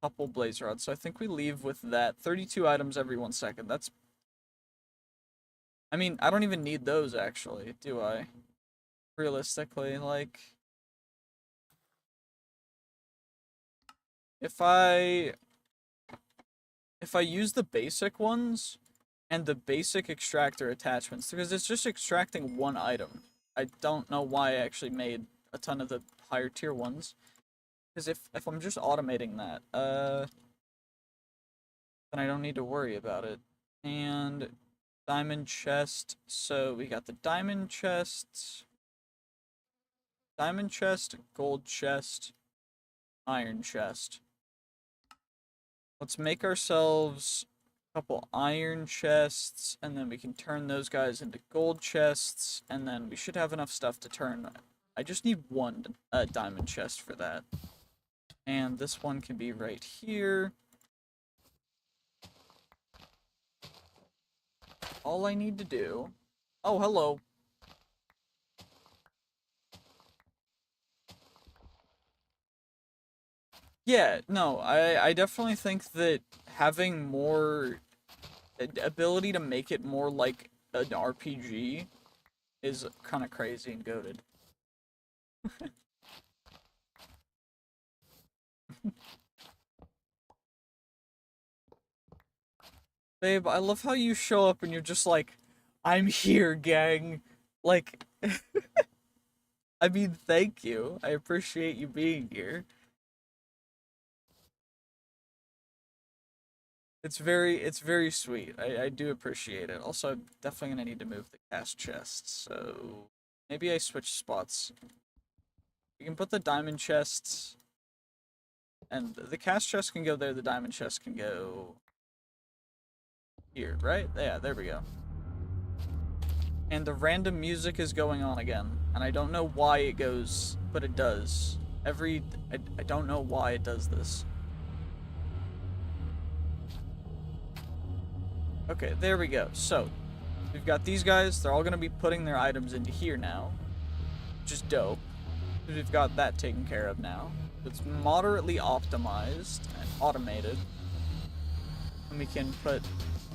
a couple blaze rods, so I think we leave with that. 32 items every 1 second. That's... I mean, I don't even need those, actually, do I? Realistically, like... If I if I use the basic ones and the basic extractor attachments, because it's just extracting one item. I don't know why I actually made a ton of the higher tier ones. Because if I'm just automating that, then I don't need to worry about it. And diamond chest, so we got the diamond chest, gold chest, iron chest. Let's make ourselves a couple iron chests, and then we can turn those guys into gold chests, and then we should have enough stuff to turn. I just need one diamond chest for that. And this one can be right here. All I need to do... Oh, hello. Yeah, no, I definitely think that having more ability to make it more like an RPG is kind of crazy and goated. Babe, I love how you show up and you're just like, I'm here, gang. Like, I mean, thank you. I appreciate you being here. It's very sweet. I do appreciate it. Also, I'm definitely gonna need to move the cast chest, so maybe I switch spots. You can put the diamond chests, and the cast chest can go there, the diamond chest can go here, right? Yeah, there we go. And the random music is going on again, and I don't know why it goes, but it does. I don't know why it does this. Okay, there we go. So, we've got these guys. They're all going to be putting their items into here now, which is dope. We've got that taken care of now. It's moderately optimized and automated. And we can put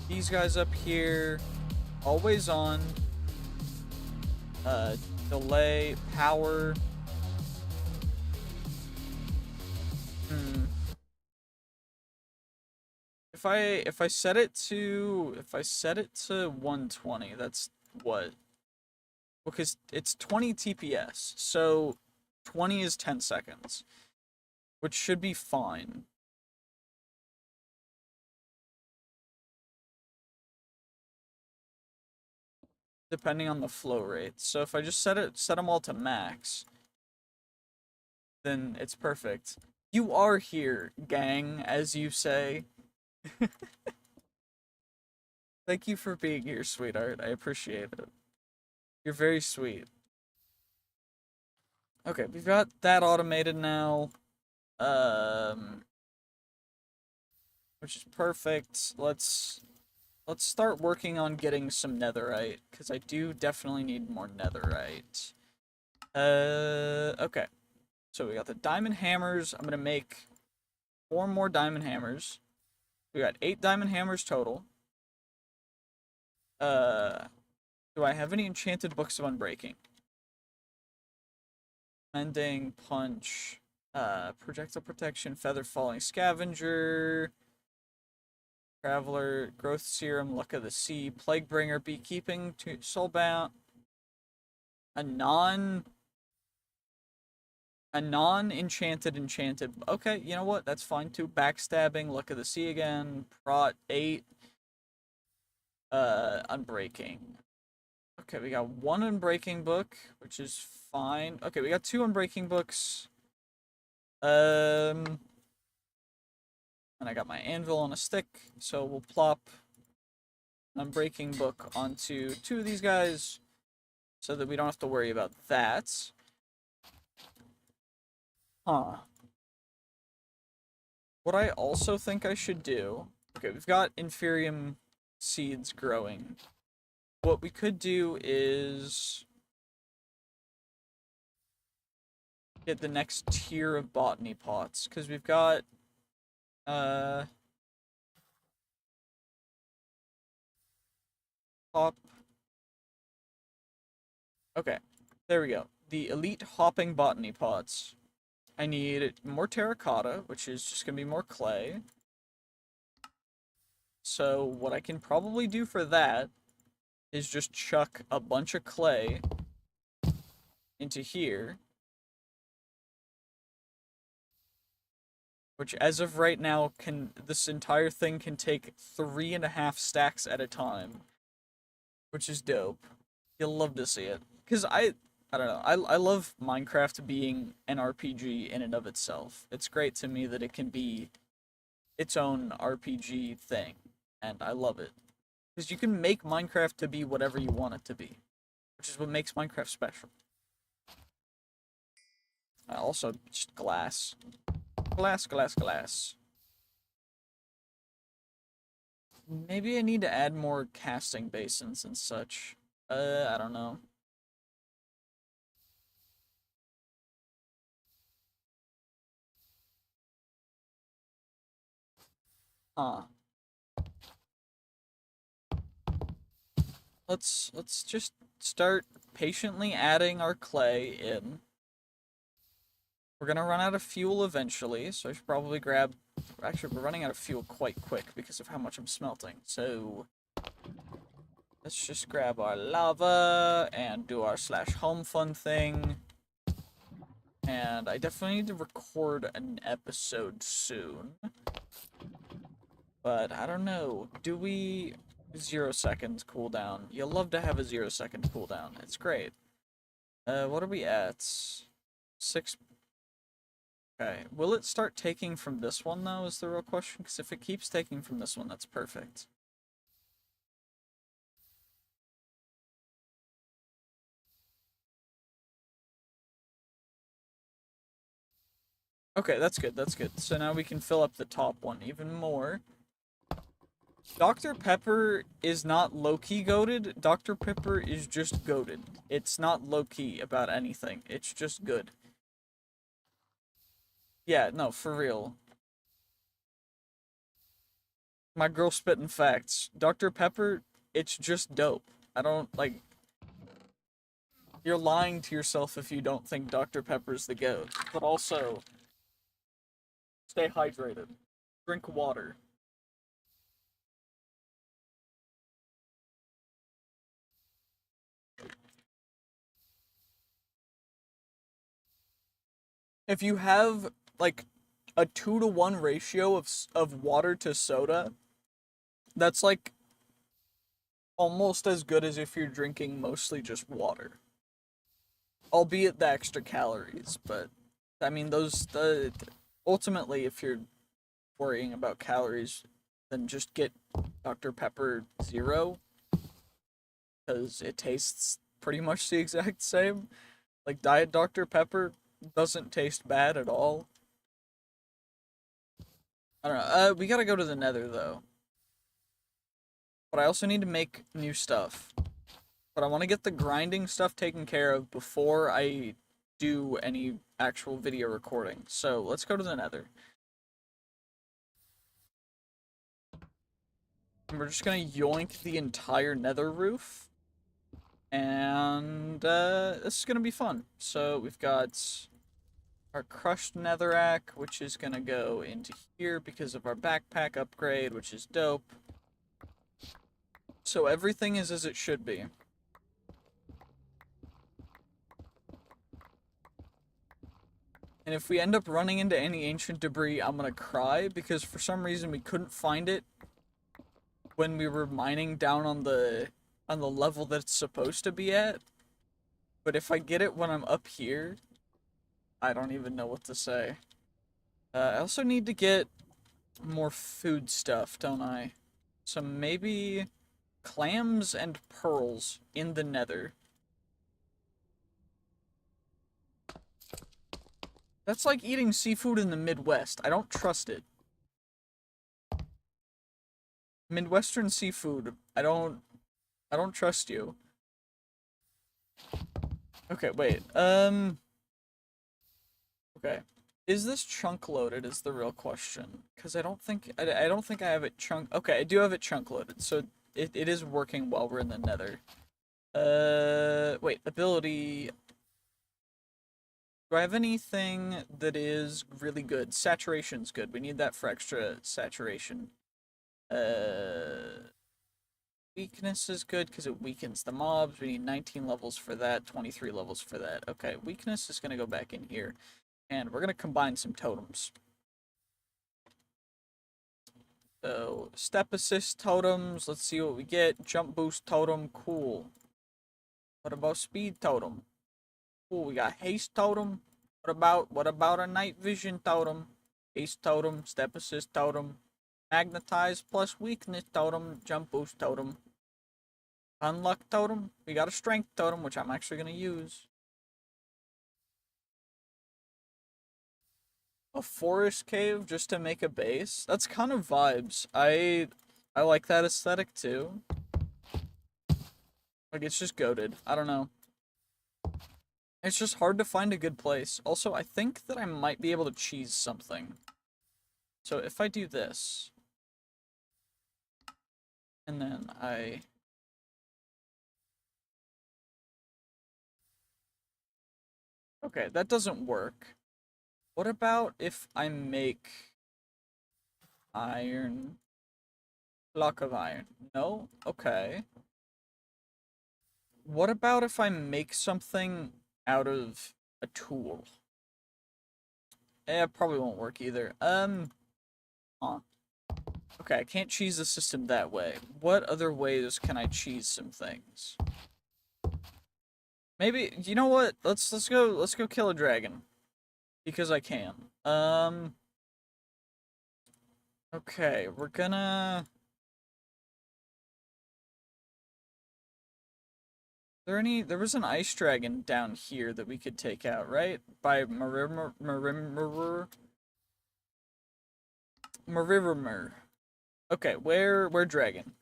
these guys up here, always on, delay, power. If I set it to 120, that's what? Because it's 20 TPS, so 20 is 10 seconds, which should be fine. Depending on the flow rate. So if I just set them all to max, then it's perfect. You are here, gang, as you say. Thank you for being here, sweetheart. I appreciate it. You're very sweet. Okay, we've got that automated now. Which is perfect. Let's start working on getting some netherite, because I do definitely need more netherite. Okay. So we got the diamond hammers. I'm gonna make 4 more diamond hammers. We got 8 diamond hammers total. Do I have any enchanted books of unbreaking? Mending, punch, projectile protection, feather falling scavenger, traveler, growth serum, luck of the sea, plague bringer, beekeeping, soulbound, a non-enchanted. Okay, you know what? That's fine too. Backstabbing, luck of the sea again, prot 8, unbreaking. Okay, we got 1 unbreaking book, which is fine. Okay, we got 2 unbreaking books. And I got my anvil on a stick, so we'll plop an unbreaking book onto 2 of these guys, so that we don't have to worry about that. Huh. What I also think I should do... Okay, we've got Inferium seeds growing. What we could do is get the next tier of botany pots, because we've got hop. Okay, there we go. The elite hopping botany pots. I need more terracotta, which is just gonna be more clay. So what I can probably do for that is just chuck a bunch of clay into here, which as of right now this entire thing can take 3.5 stacks at a time, which is dope. You'll love to see it. Cause I don't know, I love Minecraft being an RPG in and of itself. It's great to me that it can be its own RPG thing, and I love it. Because you can make Minecraft to be whatever you want it to be, which is what makes Minecraft special. Also, just glass. Glass, glass, glass. Maybe I need to add more casting basins and such. I don't know. Huh. Let's just start patiently adding our clay in. We're gonna run out of fuel eventually, so I should probably grab... Actually, we're running out of fuel quite quick because of how much I'm smelting, so... Let's just grab our lava and do our slash home fun thing. And I definitely need to record an episode soon. But I don't know. Do we... 0 seconds cooldown. You'll love to have a 0-second cooldown. It's great. What are we at? 6... Okay. Will it start taking from this one, though, is the real question? Because if it keeps taking from this one, that's perfect. Okay, that's good, that's good. So now we can fill up the top one even more. Dr. Pepper is not low-key goated. Dr. Pepper is just goated. It's not low-key about anything. It's just good. Yeah, no, for real. My girl spitting facts. Dr. Pepper, it's just dope. I don't, like... You're lying to yourself if you don't think Dr. Pepper's the goat. But also, stay hydrated. Drink water. If you have, like, a 2-to-1 ratio of water to soda, that's, like, almost as good as if you're drinking mostly just water. Albeit the extra calories, but, I mean, ultimately, if you're worrying about calories, then just get Dr. Pepper Zero, because it tastes pretty much the exact same. Like, Diet Dr. Pepper doesn't taste bad at all. I don't know. We gotta go to the Nether, though. But I also need to make new stuff. But I want to get the grinding stuff taken care of before I do any actual video recording. So, let's go to the Nether. And we're just gonna yoink the entire Nether roof. And, this is gonna be fun. So, we've got our crushed netherrack, which is gonna go into here because of our backpack upgrade, which is dope. So everything is as it should be. And if we end up running into any ancient debris, I'm gonna cry, because for some reason we couldn't find it when we were mining down on the level that it's supposed to be at. But if I get it when I'm up here, I don't even know what to say. I also need to get more food stuff, don't I? So maybe clams and pearls in the Nether. That's like eating seafood in the Midwest. I don't trust it. Midwestern seafood. I don't trust you. Okay, wait. Okay. Is this chunk loaded is the real question. Because I don't think I don't think I have it chunk. Okay, I do have it chunk loaded. So it is working while we're in the Nether. Wait, ability. Do I have anything that is really good? Saturation's good. We need that for extra saturation. Weakness is good because it weakens the mobs. We need 19 levels for that, 23 levels for that. Okay, weakness is going to go back in here. And we're going to combine some totems. So, step assist totems. Let's see what we get. Jump boost totem. Cool. What about speed totem? Cool, we got haste totem. What about a night vision totem? Haste totem, step assist totem, magnetize plus weakness totem, jump boost totem. Unluck totem. We got a strength totem, which I'm actually gonna use. A forest cave just to make a base. That's kind of vibes. I like that aesthetic too. Like it's just goated. I don't know. It's just hard to find a good place. Also, I think that I might be able to cheese something. So if I do this, and then okay, that doesn't work. What about if I make iron, block of iron? No? Okay. What about if I make something out of a tool? It probably won't work either. Huh. Okay, I can't cheese the system that way. What other ways can I cheese some things? Maybe, you know what? Let's go kill a dragon. Because I can. Okay, we're gonna... There was an ice dragon down here that we could take out, right? By Marimer. Okay, where dragon?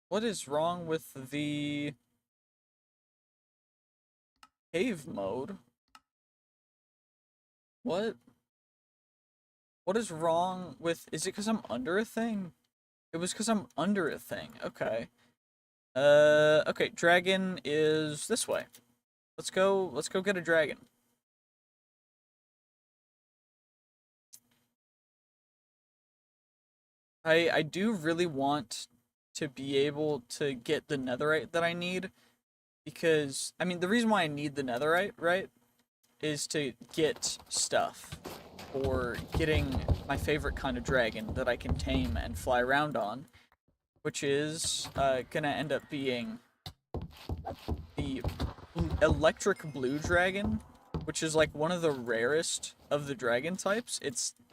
What is wrong with the cave mode? What? What is wrong with, is it because I'm under a thing? It was because I'm under a thing. Okay. Okay, dragon is this way. Let's go get a dragon. I do really want to be able to get the netherite that I need, because, I mean, the reason why I need the netherite, right, is to get stuff for getting my favorite kind of dragon that I can tame and fly around on, which is gonna end up being the electric blue dragon, which is like one of the rarest of the dragon types.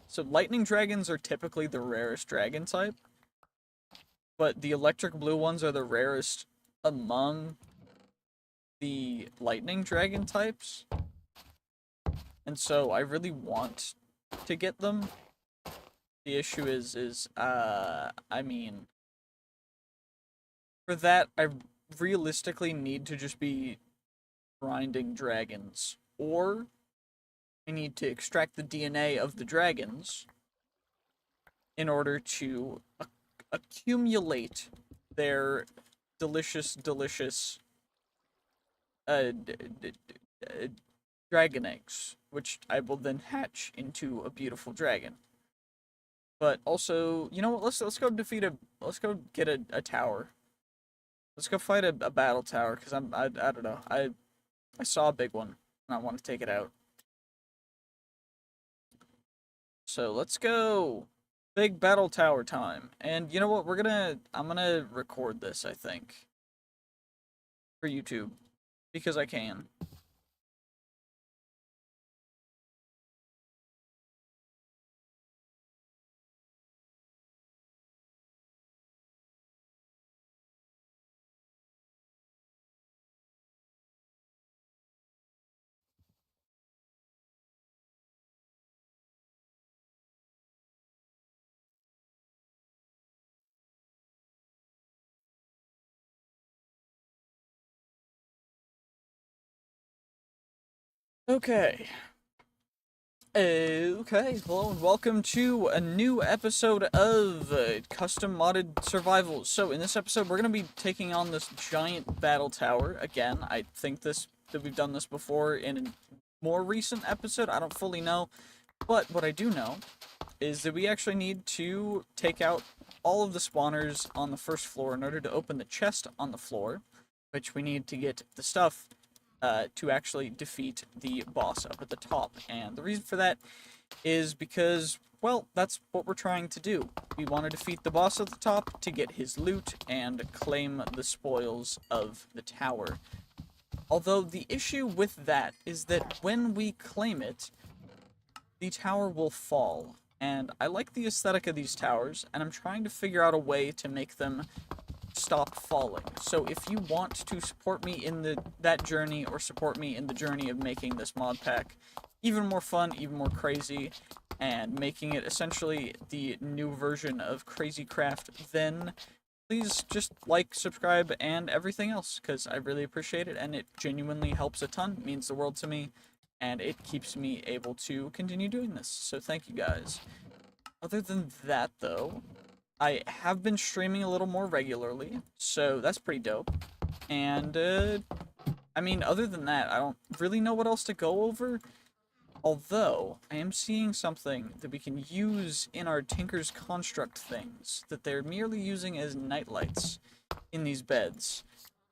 So lightning dragons are typically the rarest dragon type, but the electric blue ones are the rarest among the lightning dragon types. And so I really want to get them. The issue is I mean, for that I realistically need to just be grinding dragons, or I need to extract the DNA of the dragons in order to accumulate their delicious dragon eggs, which I will then hatch into a beautiful dragon. But also, you know what? Let's go defeat a. Let's go get a tower. Let's go fight a battle tower, because I don't know. I saw a big one and I want to take it out. So let's go. Big battle tower time. And you know what? I'm gonna record this, I think, for YouTube, because I can. Okay. Okay, hello and welcome to a new episode of Custom Modded Survival. So in this episode, we're going to be taking on this giant battle tower. Again, I think that we've done this before in a more recent episode. I don't fully know. But what I do know is that we actually need to take out all of the spawners on the first floor in order to open the chest on the floor, which we need to get the stuff to actually defeat the boss up at the top. And the reason for that is because, well, that's what we're trying to do. We want to defeat the boss at the top to get his loot and claim the spoils of the tower. Although the issue with that is that when we claim it, the tower will fall. And I like the aesthetic of these towers, and I'm trying to figure out a way to make them stop falling. So if you want to support me in that journey, or support me in the journey of making this mod pack even more fun, even more crazy, and making it essentially the new version of Crazy Craft, then please just like, subscribe, and everything else, because I really appreciate it, and it genuinely helps a ton, means the world to me, and it keeps me able to continue doing this. So thank you guys. Other than that, though, I have been streaming a little more regularly, so that's pretty dope. And, I mean, other than that, I don't really know what else to go over. Although, I am seeing something that we can use in our Tinker's Construct things, that they're merely using as nightlights in these beds.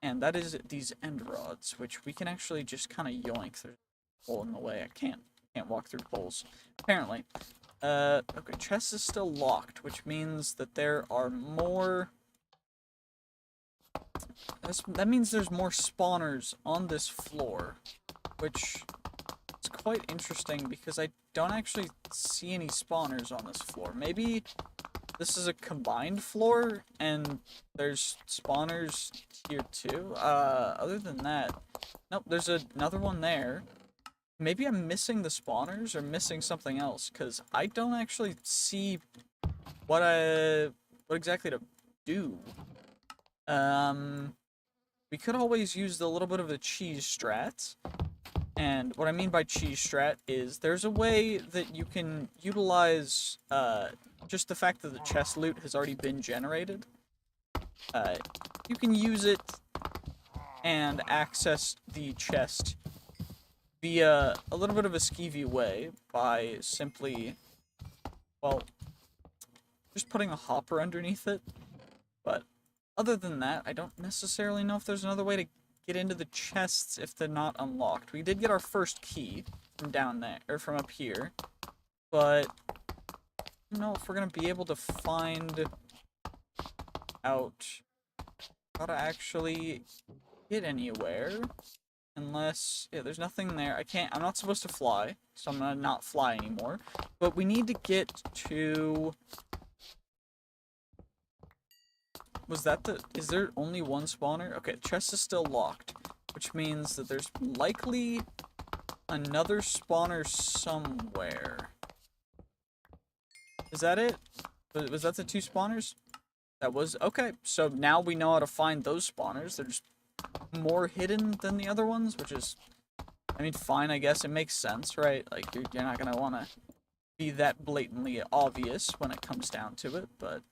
And that is these end rods, which we can actually just kind of yoink. There's a hole in the way. I can't walk through poles, apparently. Okay, chest is still locked, which means that there are more... That means there's more spawners on this floor, which is quite interesting because I don't actually see any spawners on this floor. Maybe this is a combined floor and there's spawners here too. Other than that, nope, there's another one there. Maybe I'm missing the spawners or missing something else, because I don't actually see what exactly to do. We could always use a little bit of a cheese strat. And what I mean by cheese strat is there's a way that you can utilize just the fact that the chest loot has already been generated. You can use it and access the chest via a little bit of a skeevy way by simply, well, just putting a hopper underneath it. But other than that, I don't necessarily know if there's another way to get into the chests if they're not unlocked. We did get our first key from down there, or from up here, but I don't know if we're gonna be able to find out how to actually get anywhere. Unless, yeah, there's nothing there. I'm not supposed to fly, so I'm gonna not fly anymore. But we need to get to... is there only one spawner? Okay, the chest is still locked, which means that there's likely another spawner somewhere. Is that it? Was that the two spawners? That was, okay, so now we know how to find those spawners. They're just more hidden than the other ones, which is, I mean, fine, I guess. It makes sense, right? Like, you're not gonna want to be that blatantly obvious when it comes down to it, but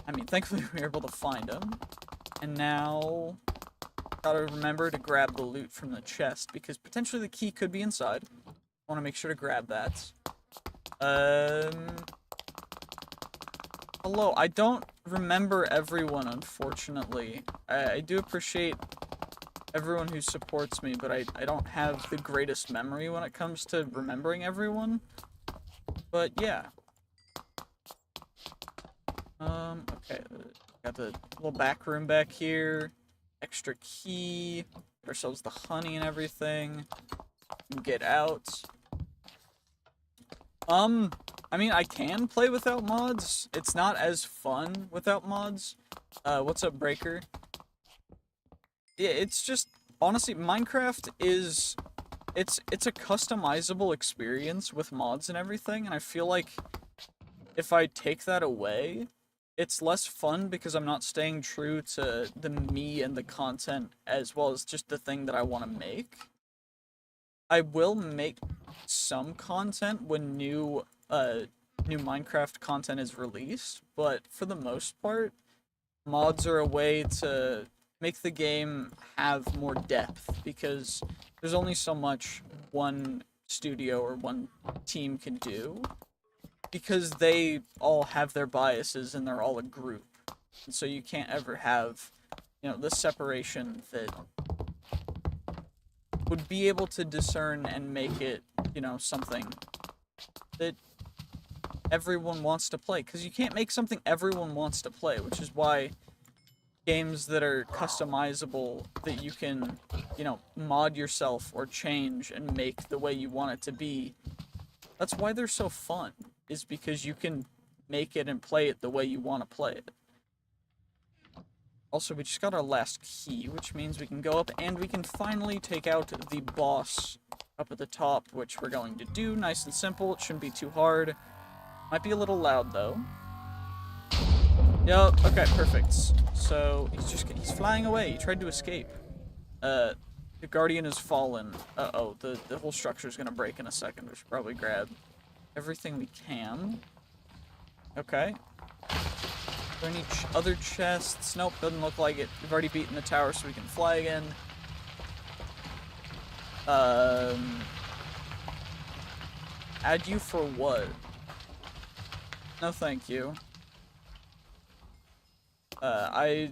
I mean, thankfully we were able to find them. And now, gotta remember to grab the loot from the chest, because potentially the key could be inside. I want to make sure to grab that. Hello, I don't remember everyone, unfortunately. I do appreciate everyone who supports me, but I don't have the greatest memory when it comes to remembering everyone. But yeah. Okay, got the little back room back here. Extra key. Get ourselves the honey and everything. Get out. I mean, I can play without mods. It's not as fun without mods. What's up, Breaker? Yeah, it's just, honestly, Minecraft is, it's a customizable experience with mods and everything, and I feel like if I take that away, it's less fun because I'm not staying true to the me and the content as well as just the thing that I want to make. I will make some content when new Minecraft content is released, but for the most part, mods are a way to make the game have more depth, because there's only so much one studio or one team can do, because they all have their biases and they're all a group. And so you can't ever have, this separation that would be able to discern and make it, something that everyone wants to play. Because you can't make something everyone wants to play, which is why games that are customizable, that you can, mod yourself or change and make the way you want it to be, that's why they're so fun, is because you can make it and play it the way you want to play it. Also, we just got our last key, which means we can go up and we can finally take out the boss up at the top, which we're going to do. Nice and simple. It shouldn't be too hard. Might be a little loud, though. Yep, okay, perfect. So, he's flying away. He tried to escape. The Guardian has fallen. Uh-oh, the whole structure's gonna break in a second. We should probably grab everything we can. Okay. Are there any other chests? Nope, doesn't look like it. We've already beaten the tower, so we can fly again. Add you for what? No, thank you. I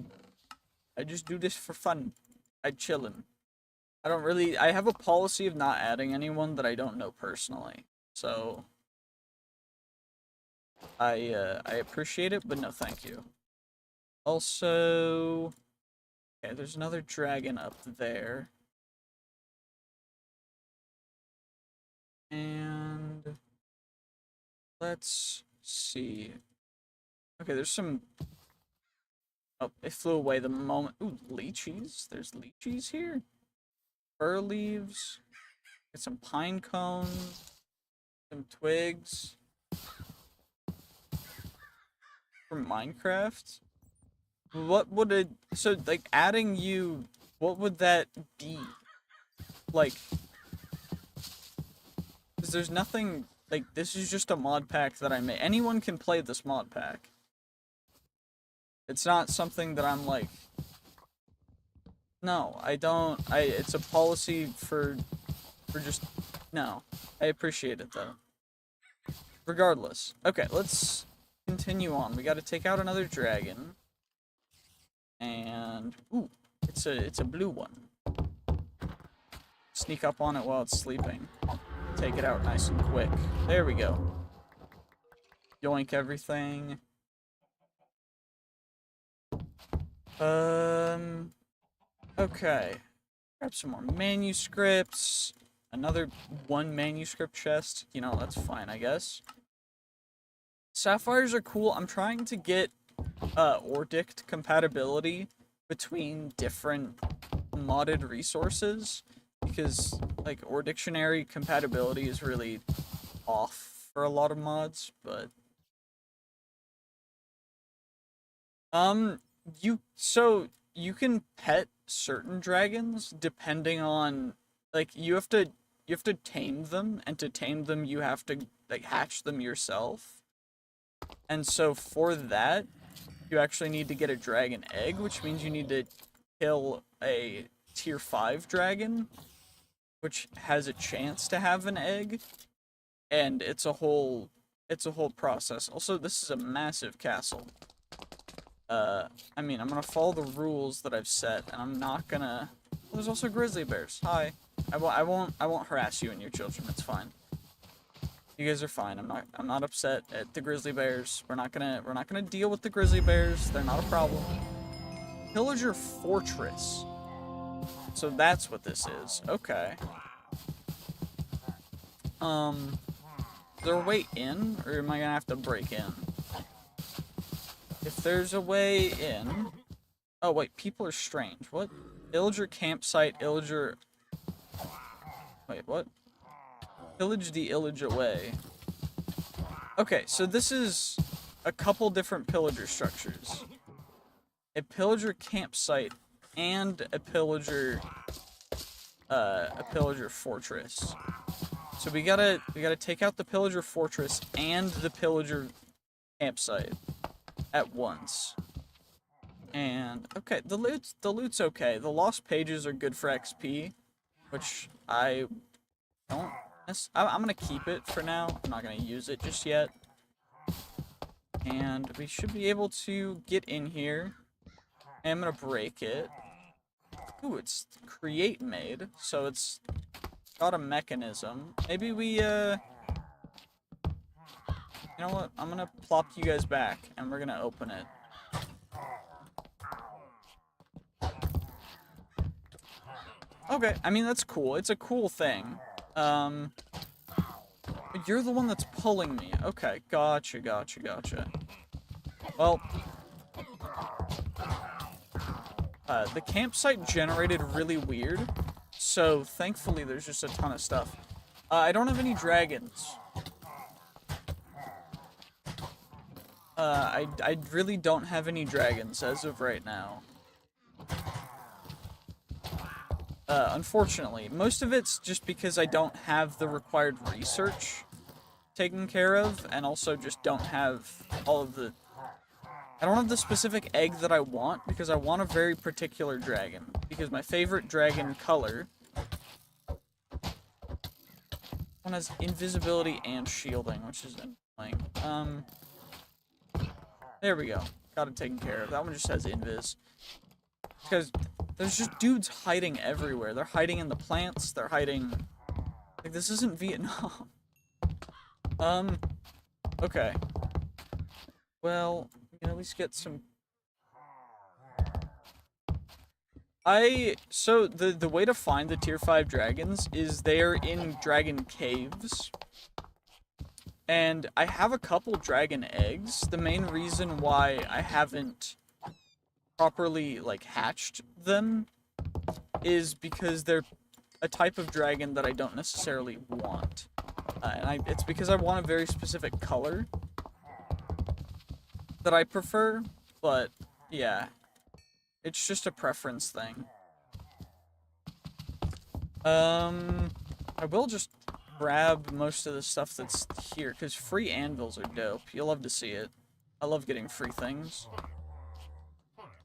just do this for fun. I chillin'. I have a policy of not adding anyone that I don't know personally. So I appreciate it, but no thank you. Also, okay, there's another dragon up there. And let's see. Okay, there's some. Oh, it flew away the moment. Ooh, lychees. There's lychees here. Fir leaves. Get some pine cones. Some twigs. From Minecraft. What would it... So, like, adding you... What would that be? Like... Because there's nothing... Like, this is just a mod pack that I made. Anyone can play this mod pack. It's not something that I'm like... No, I don't... It's a policy for just... No. I appreciate it, though. Regardless. Okay, let's continue on. We gotta take out another dragon. And... Ooh, it's a blue one. Sneak up on it while it's sleeping. Take it out nice and quick. There we go. Yoink everything. Okay. Grab some more manuscripts. Another one manuscript chest. That's fine, I guess. Sapphires are cool. I'm trying to get Ordict compatibility between different modded resources, because like Ordictionary compatibility is really off for a lot of mods, but you can pet certain dragons depending on, like, you have to tame them, and to tame them you have to like hatch them yourself. And so for that, you actually need to get a dragon egg, which means you need to kill a tier 5 dragon, which has a chance to have an egg, and it's a whole process. Also, this is a massive castle. I mean, I'm gonna follow the rules that I've set, and I'm not gonna... Well, there's also grizzly bears. Hi. I won't harass you and your children. It's fine. You guys are fine. I'm not upset at the grizzly bears. We're not gonna deal with the grizzly bears. They're not a problem. Pillager Fortress. So that's what this is. Okay. Is there a way in, or am I gonna have to break in? If there's a way in... Oh, wait, people are strange. What? Illager campsite, Illager... Wait, what? Pillage the Illage away. Okay, so this is a couple different pillager structures. A pillager campsite and a pillager fortress. So we gotta take out the pillager fortress and the pillager campsite at once. And okay, the loot's okay. The lost pages are good for XP, which I don't I'm gonna keep it for now. I'm not gonna use it just yet. And we should be able to get in here. And I'm gonna break it. Ooh, it's create made, so it's got a mechanism. Maybe we, you know what? I'm gonna plop you guys back, and we're gonna open it. Okay, I mean, that's cool. It's a cool thing. But you're the one that's pulling me. Okay, gotcha. Well, the campsite generated really weird, so thankfully there's just a ton of stuff. I don't have any dragons. I really don't have any dragons as of right now. Unfortunately. Most of it's just because I don't have the required research taken care of, and also just don't have all of the... I don't have the specific egg that I want, because I want a very particular dragon. Because my favorite dragon color... one has invisibility and shielding, which is annoying. There we go. Got it taken care of. That one just has invis. Because there's just dudes hiding everywhere. They're hiding in the plants. They're hiding... Like, this isn't Vietnam. Okay. Well, we can at least get some... So, the way to find the tier 5 dragons is they're in dragon caves. And I have a couple dragon eggs. The main reason why I haven't properly, like, hatched them is because they're a type of dragon that I don't necessarily want. It's because I want a very specific color that I prefer, but yeah, it's just a preference thing. I will just grab most of the stuff that's here, because free anvils are dope. You'll love to see it. I love getting free things.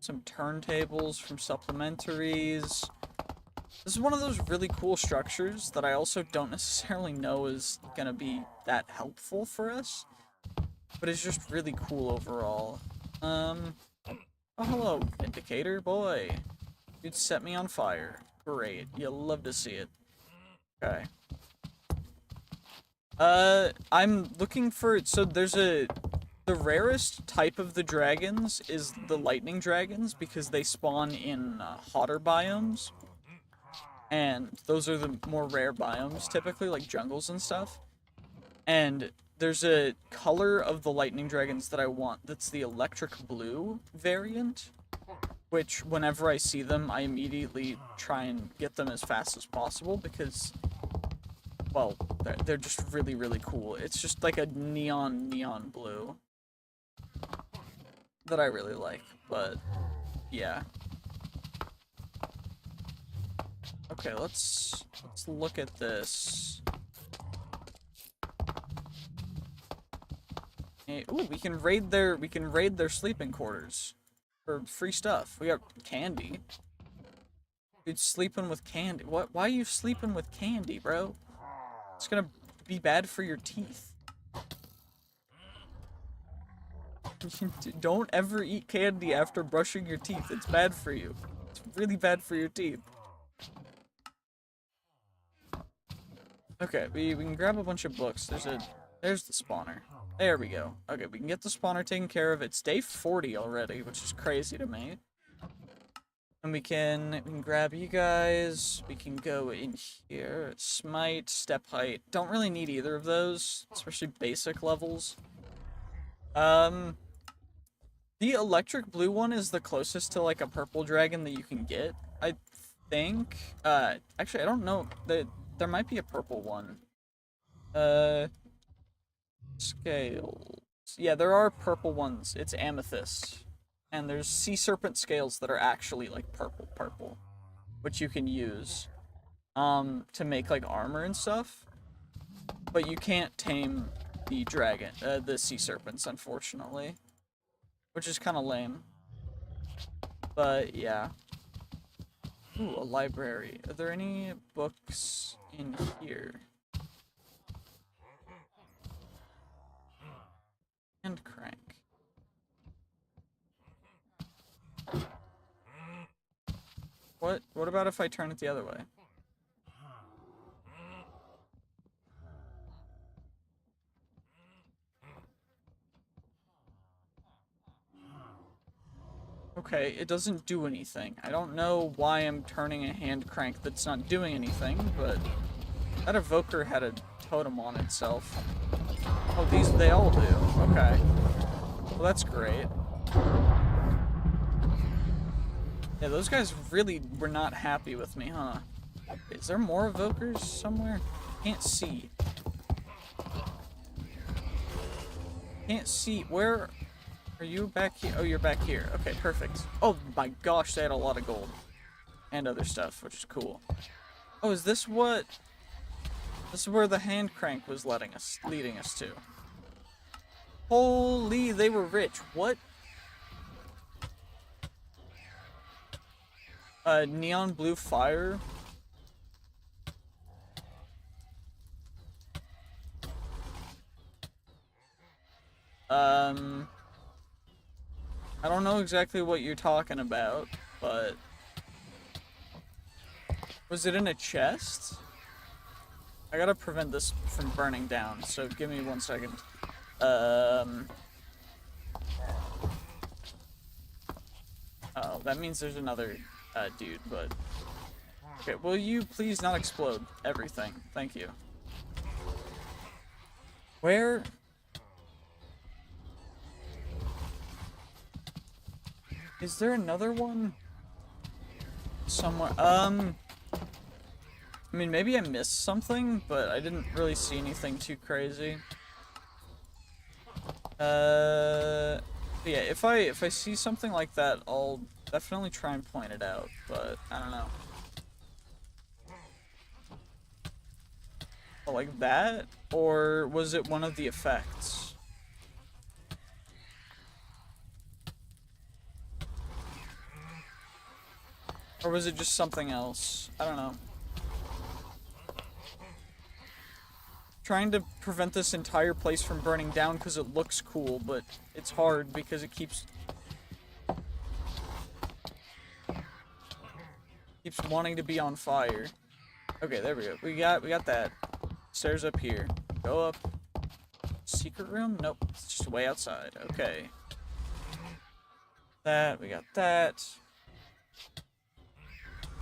Some turntables from supplementaries. This is one of those really cool structures that I also don't necessarily know is gonna be that helpful for us, but it's just really cool overall. Oh, hello, Vindicator, boy. You'd set me on fire. Great, you'll love to see it. Okay. I'm looking for, so there's the rarest type of the dragons is the lightning dragons, because they spawn in hotter biomes. And those are the more rare biomes, typically, like jungles and stuff. And there's a color of the lightning dragons that I want that's the electric blue variant, which whenever I see them, I immediately try and get them as fast as possible because, well, they're just really, really cool. It's just like a neon blue that I really like, but yeah. Okay, let's look at this. Hey, ooh, we can raid their sleeping quarters for free stuff. We got candy. Dude, sleeping with candy. What? Why are you sleeping with candy, bro? It's gonna be bad for your teeth. Don't ever eat candy after brushing your teeth. It's bad for you. It's really bad for your teeth. Okay, we can grab a bunch of books. There's the spawner. There we go. Okay, we can get the spawner taken care of. It's day 40 already, which is crazy to me. And we can grab you guys. We can go in here. Smite, step height. Don't really need either of those, especially basic levels. The electric blue one is the closest to like a purple dragon that you can get, I think. Actually, I don't know. There might be a purple one. Scales. Yeah, there are purple ones. It's amethyst. And there's sea serpent scales that are actually like purple, which you can use to make like armor and stuff. But you can't tame the dragon, the sea serpents, unfortunately, which is kind of lame. But yeah. Ooh, a library. Are there any books in here? Hand crank. What about if I turn it the other way? Okay, it doesn't do anything. I don't know why I'm turning a hand crank that's not doing anything, but that evoker had a totem on itself. Oh, they all do. Okay. Well, that's great. Yeah, those guys really were not happy with me, huh? Is there more evokers somewhere? Can't see. Can't see. Where are you back here? Oh, you're back here. Okay, perfect. Oh my gosh, they had a lot of gold. And other stuff, which is cool. Oh, is this what... This is where the hand crank was leading us to. Holy, they were rich. What? Neon blue fire. I don't know exactly what you're talking about, but... Was it in a chest? I gotta prevent this from burning down, so give me 1 second. Oh, that means there's another, dude, but... Okay, will you please not explode everything? Thank you. Where... Is there another one? Somewhere, I mean, maybe I missed something, but I didn't really see anything too crazy. Yeah, if I see something like that, I'll definitely try and point it out, but I don't know. Oh, like that? Or was it one of the effects? Or was it just something else? I don't know. Trying to prevent this entire place from burning down because it looks cool, but it's hard because it keeps wanting to be on fire. Okay, there we go. We got that. Stairs up here. Go up. Secret room? Nope. It's just way outside. Okay. That, we got that.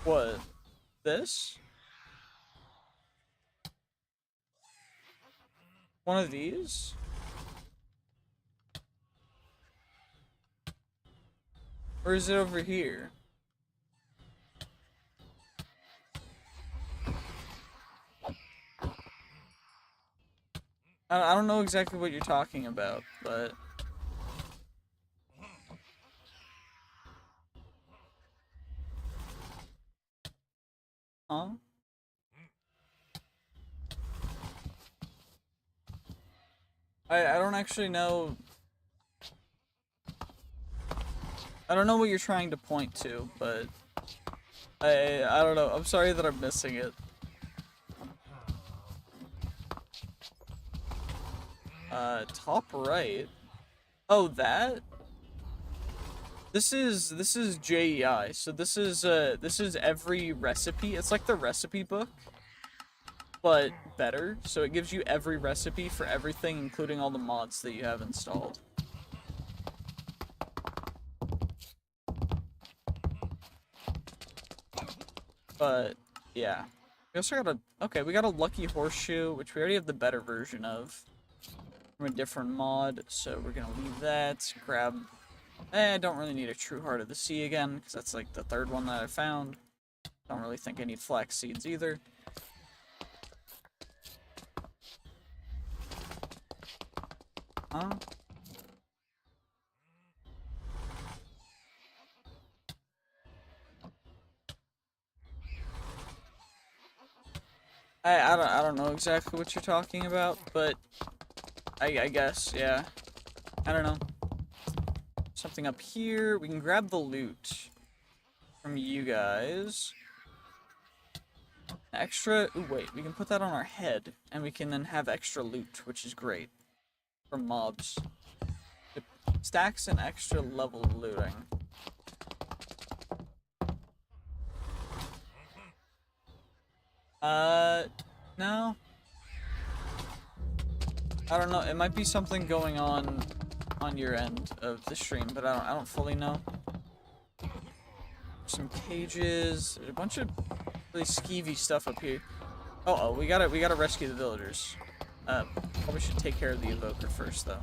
What? This? One of these? Or is it over here? I don't know exactly what you're talking about, but... Huh? I don't actually know... I don't know what you're trying to point to, but... I don't know. I'm sorry that I'm missing it. Top right? Oh, that? This is JEI. So this is every recipe. It's like the recipe book, but better. So it gives you every recipe for everything, including all the mods that you have installed. But yeah. We also got okay, we got a lucky horseshoe, which we already have the better version of from a different mod, so we're gonna leave that, grab... I don't really need a true heart of the sea again, because that's like the third one that I found. Don't really think I need flax seeds either. Huh? I don't know exactly what you're talking about, but I guess, yeah. I don't know. Something up here. We can grab the loot from you guys. Extra... Ooh, wait. We can put that on our head, and we can then have extra loot, which is great. From mobs. Stacks and extra level looting. No. I don't know. It might be something going on your end of the stream, but I don't fully know. Some cages. There's a bunch of really skeevy stuff up here. Oh, we gotta rescue the villagers. Probably should take care of the evoker first, though.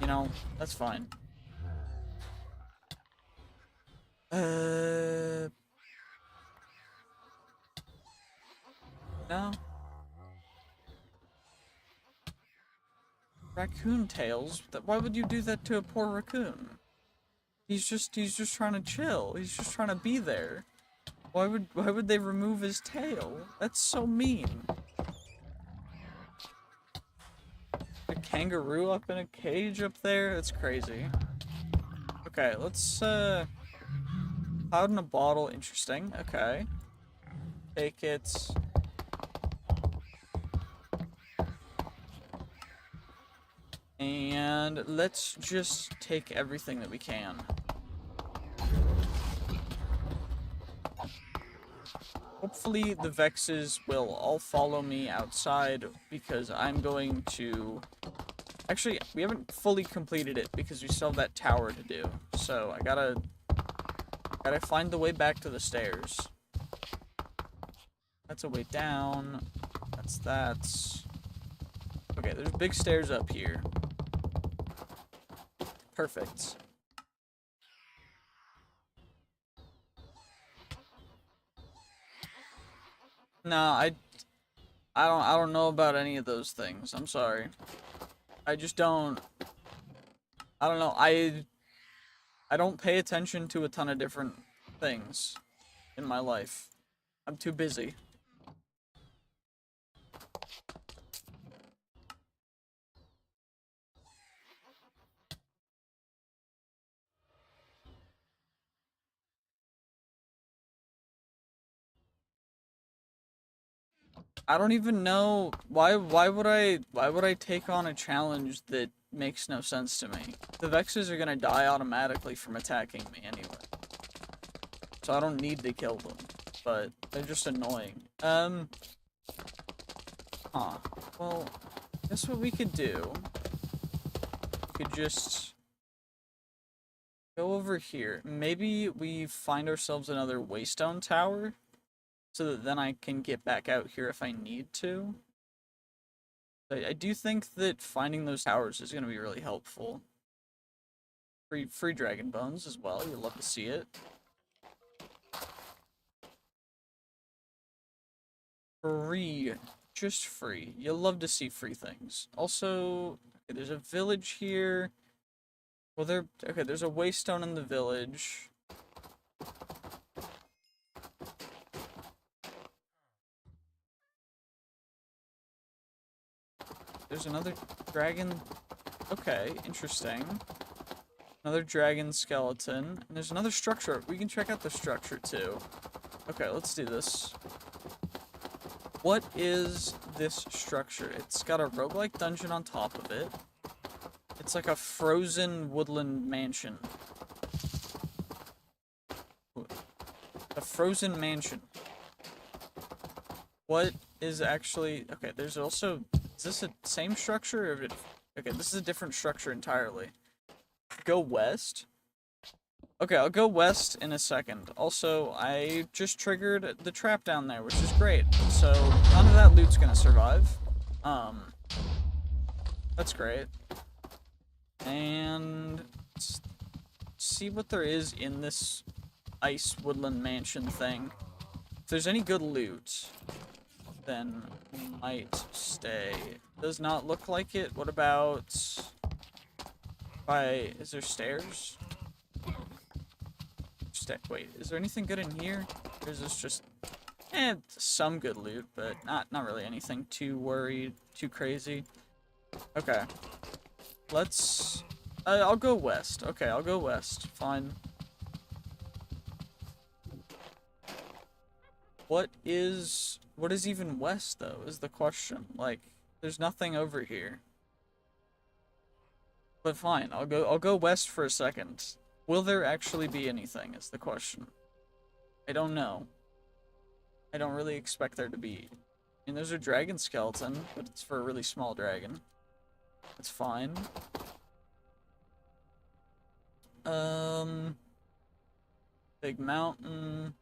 You know, that's fine. No. Raccoon tails? Why would you do that to a poor raccoon? He's just trying to chill. He's just trying to be there. Why would they remove his tail? That's so mean. A kangaroo up in a cage up there? That's crazy. Okay, let's cloud in a bottle. Interesting. Okay. Take it. And let's just take everything that we can. Hopefully the Vexes will all follow me outside because I'm going to... Actually, we haven't fully completed it because we still have that tower to do. So I gotta find the way back to the stairs. That's a way down. That's... Okay, there's big stairs up here. Perfect. Nah, I don't know about any of those things. I'm sorry. I just don't... I don't know. I don't pay attention to a ton of different things in my life. I'm too busy. I don't even know why would I take on a challenge that makes no sense to me? The Vexes are gonna die automatically from attacking me anyway. So I don't need to kill them. But they're just annoying. Huh. Well, guess what we could do? We could just go over here. Maybe we find ourselves another Waystone Tower. So that then I can get back out here if I need to. I do think that finding those towers is going to be really helpful. Free dragon bones as well. You'll love to see it. Free. Just free. You'll love to see free things. Also, okay, there's a village here. Well, okay, there's a waystone in the village. There's another dragon. Okay, interesting. Another dragon skeleton. And there's another structure. We can check out the structure too. Okay, let's do this. What is this structure? It's got a roguelike dungeon on top of it. It's like a frozen woodland mansion. A frozen mansion. What is actually... Okay, there's also... Is this the same structure? Or okay, this is a different structure entirely. Go west. Okay, I'll go west in a second. Also, I just triggered the trap down there, which is great. So, none of that loot's gonna survive. That's great. And... let's see what there is in this ice woodland mansion thing. If there's any good loot... then we might stay. Does not look like it. What about... is there stairs? Wait, is there anything good in here? Or is this just... some good loot, but not really anything too crazy. Okay. Let's... I'll go west. Okay, I'll go west. Fine. What is even west, though, is the question. Like, there's nothing over here. But fine, I'll go west for a second. Will there actually be anything is the question. I don't know. I don't really expect there to be. I mean, there's a dragon skeleton, but it's for a really small dragon. It's fine. Big mountain.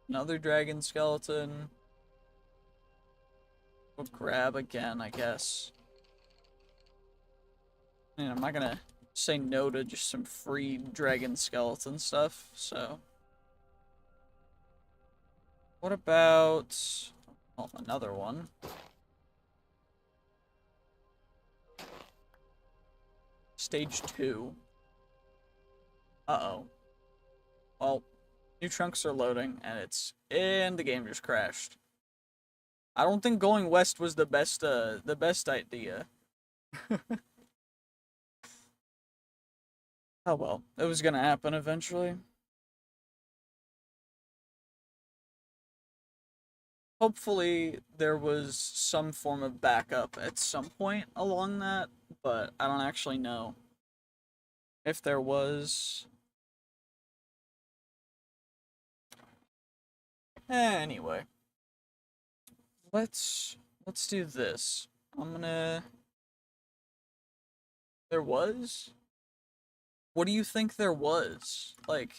Another dragon skeleton. We'll grab again, I guess. I mean, I'm not gonna say no to just some free dragon skeleton stuff, so. What about... oh, another one. Stage 2. Uh-oh. Well, new chunks are loading, and the game just crashed. I don't think going west was the best idea. Oh well, it was gonna happen eventually. Hopefully there was some form of backup at some point along that, but I don't actually know if there was. Anyway, let's do this. There was? What do you think there was? Like,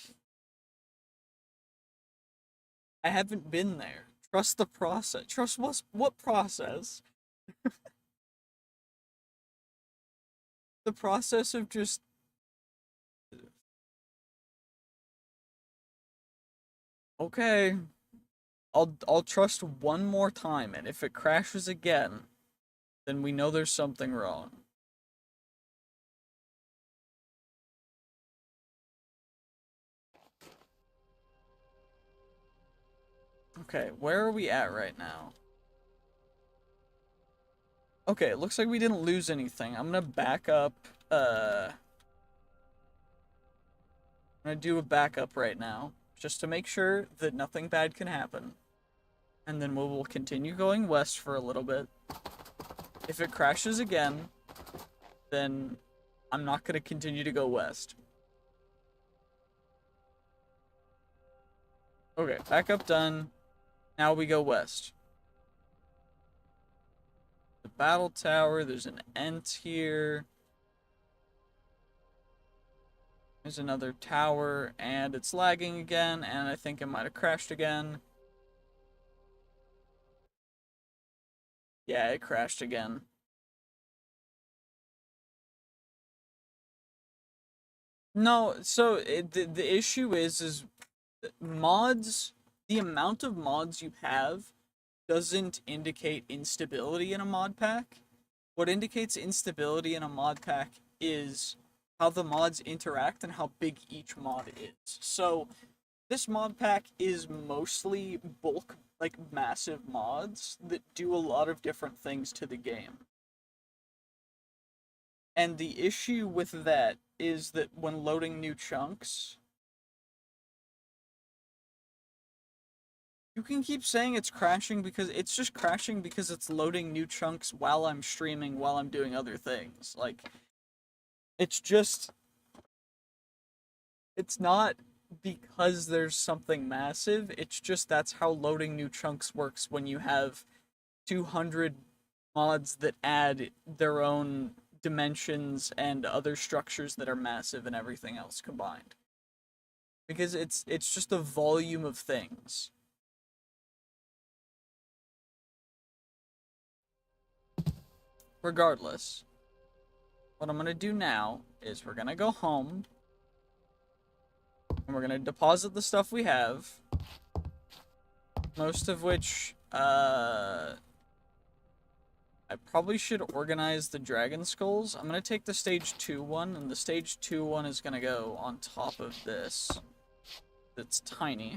I haven't been there. Trust the process. Trust what process? The process of just... okay. I'll trust one more time, and if it crashes again, then we know there's something wrong. Okay, where are we at right now? Okay, it looks like we didn't lose anything. I'm gonna back up, I'm gonna do a backup right now, just to make sure that nothing bad can happen. And then we will continue going west for a little bit. If it crashes again, then I'm not gonna continue to go west. Okay, backup done. Now we go west. The battle tower, there's an Ent here. There's another tower, and it's lagging again, and I think it might have crashed again. Yeah, it crashed again. No, so the issue is mods, the amount of mods you have doesn't indicate instability in a mod pack. What indicates instability in a mod pack is how the mods interact and how big each mod is. So this mod pack is mostly bulk, like massive mods that do a lot of different things to the game. And the issue with that is that when loading new chunks, you can keep saying it's crashing because it's just crashing because it's loading new chunks while I'm streaming, while I'm doing other things. Like, it's just... it's not because there's something massive, it's just that's how loading new chunks works when you have 200 mods that add their own dimensions and other structures that are massive and everything else combined. Because it's just a volume of things. Regardless, what I'm gonna do now is we're gonna go home and we're gonna deposit the stuff we have, most of which I probably should organize the dragon skulls. I'm gonna take the stage 2 one, and the stage 2 one is gonna go on top of this. It's tiny.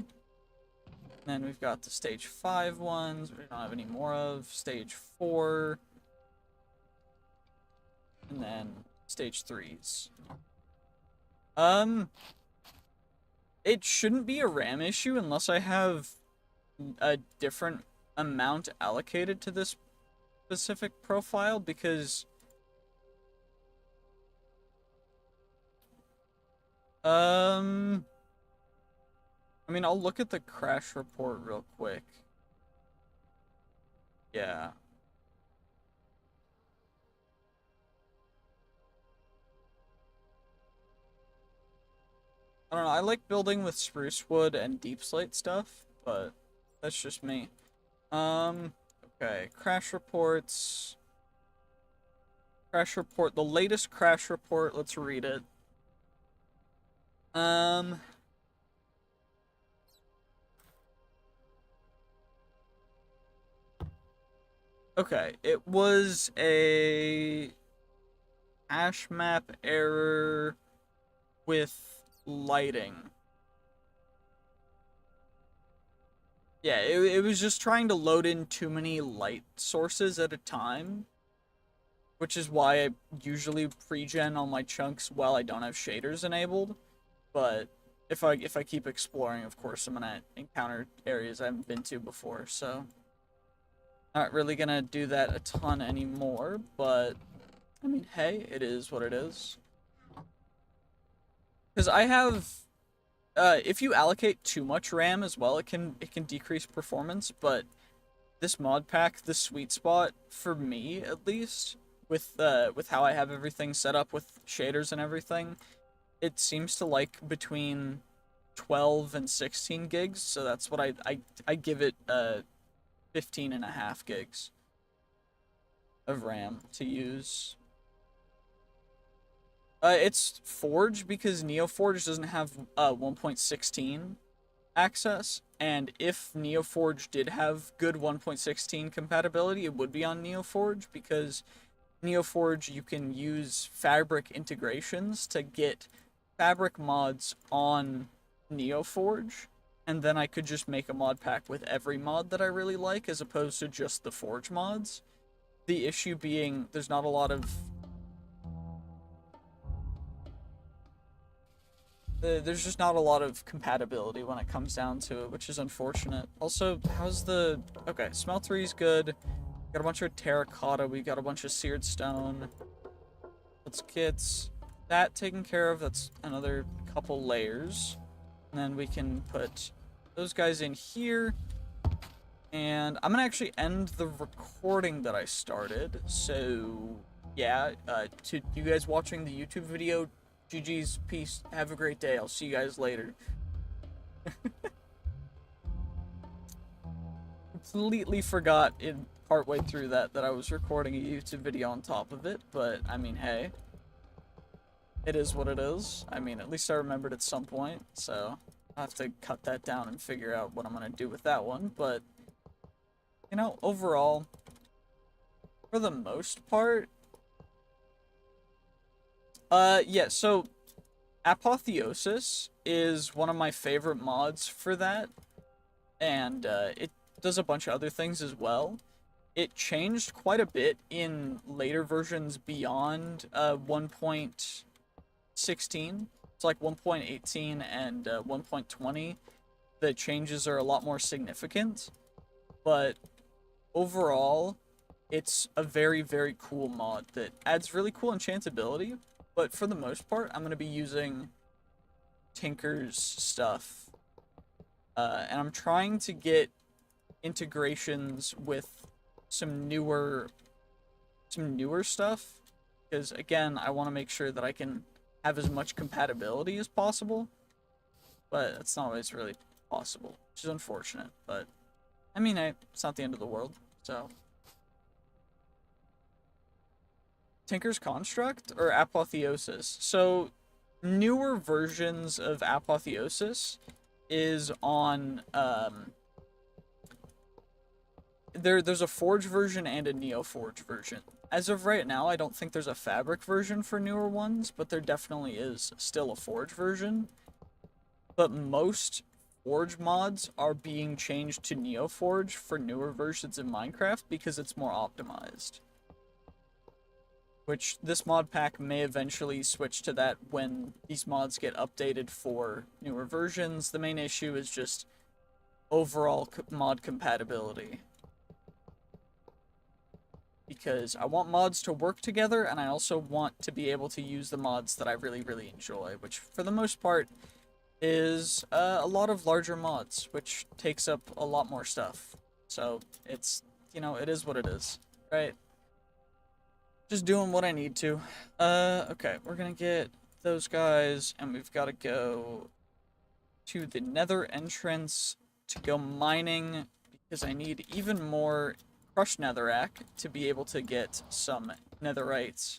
And then we've got the stage 5 ones, we don't have any more of. Stage 4. And then stage 3s. It shouldn't be a RAM issue unless I have a different amount allocated to this specific profile, because Um, I mean, I'll look at the crash report real quick. Yeah. I don't know, I like building with spruce wood and deep slate stuff, but that's just me. Um, okay, crash reports. Crash report, the latest crash report, let's read it. Um, okay, it was a hash map error with lighting. Yeah, it was just trying to load in too many light sources at a time, which is why I usually pre-gen all my chunks while I don't have shaders enabled. But if I keep exploring, of course, I'm gonna encounter areas I haven't been to before, so not really gonna do that a ton anymore, but I mean, hey, it is what it is. Because I have, if you allocate too much RAM as well, it can decrease performance. But this mod pack, the sweet spot for me at least, with how I have everything set up with shaders and everything, it seems to like between 12 and 16 gigs. So that's what I give it 15 and a half gigs of RAM to use. It's Forge because NeoForge doesn't have 1.16 access, and if NeoForge did have good 1.16 compatibility, it would be on NeoForge because NeoForge you can use Fabric integrations to get Fabric mods on NeoForge, and then I could just make a mod pack with every mod that I really like as opposed to just the Forge mods. The issue being there's not a lot of there's just not a lot of compatibility when it comes down to it, which is unfortunate. Also, how's the... Okay, smeltery's good. Got a bunch of terracotta. We got a bunch of seared stone. Let's get that taken care of. That's another couple layers. And then we can put those guys in here. And I'm gonna actually end the recording that I started. So, yeah, to you guys watching the YouTube video, GG's, peace, have a great day, I'll see you guys later. Completely forgot in partway through that I was recording a YouTube video on top of it, but I mean, hey, it is what it is. I mean, at least I remembered at some point, so I'll have to cut that down and figure out what I'm gonna do with that one, but, you know, overall, for the most part, yeah, so Apotheosis is one of my favorite mods for that, and it does a bunch of other things as well. It changed quite a bit in later versions beyond 1.16. It's like 1.18 and 1.20. The changes are a lot more significant, but overall, it's a very, very cool mod that adds really cool enchantability. But for the most part, I'm going to be using Tinker's stuff. And I'm trying to get integrations with some newer stuff. Because, again, I want to make sure that I can have as much compatibility as possible. But it's not always really possible, which is unfortunate. But, I mean, it's not the end of the world, so... Tinker's Construct or Apotheosis? So, newer versions of Apotheosis is on, there's a Forge version and a NeoForge version. As of right now, I don't think there's a Fabric version for newer ones, but there definitely is still a Forge version. But most Forge mods are being changed to NeoForge for newer versions of Minecraft because it's more optimized. Which this mod pack may eventually switch to that when these mods get updated for newer versions. The main issue is just overall mod compatibility. because I want mods to work together, and I also want to be able to use the mods that I really, really enjoy, which for the most part is a lot of larger mods, which takes up a lot more stuff. So it's, you know, it is what it is, right? Just doing what I need to. Okay, we're gonna get those guys, and we've got to go to the nether entrance to go mining, because I need even more crushed netherrack to be able to get some netherites.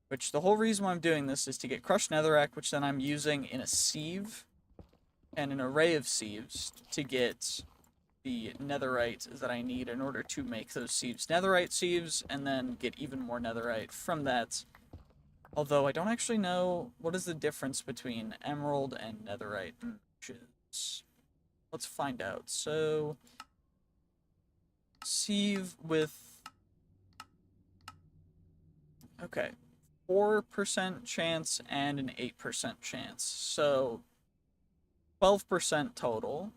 Which, the whole reason why I'm doing this is to get crushed netherrack, which then I'm using in a sieve and an array of sieves to get the netherite that I need in order to make those sieves netherite sieves, and then get even more netherite from that. Although I don't actually know what is the difference between emerald and netherite matches. Let's find out. So, sieve with, okay, 4% chance and an 8% chance. So 12% total.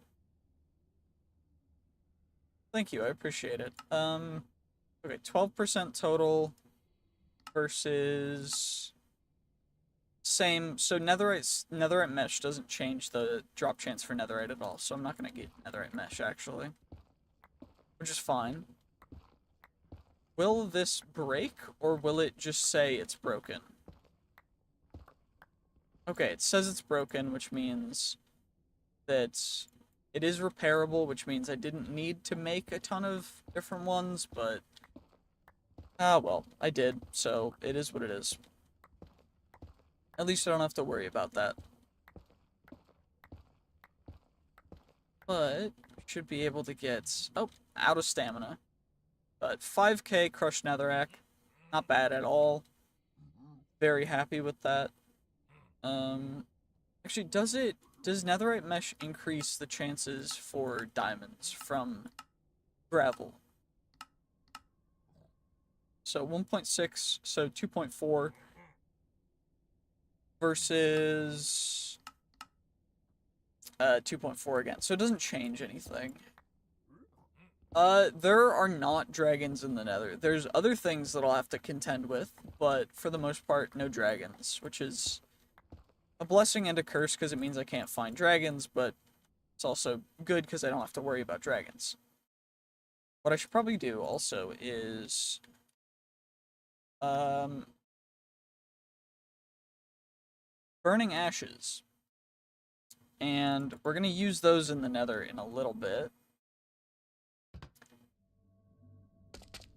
Thank you, I appreciate it. Okay, 12% total versus same. So netherite mesh doesn't change the drop chance for netherite at all. So I'm not gonna get netherite mesh actually, which is fine. Will this break, or will it just say it's broken? Okay, it says it's broken, which means that it is repairable, which means I didn't need to make a ton of different ones, but well, I did, so it is what it is. At least I don't have to worry about that. But should be able to get, oh, out of stamina. But 5k crushed netherrack, not bad at all. Very happy with that. Actually, does netherite mesh increase the chances for diamonds from gravel? So 1.6, so 2.4 versus 2.4 again. So it doesn't change anything. There are not dragons in the nether. There's other things that I'll have to contend with, but for the most part, no dragons, which is a blessing and a curse because it means I can't find dragons, but it's also good because I don't have to worry about dragons. What I should probably do also is burning ashes. And we're going to use those in the nether in a little bit.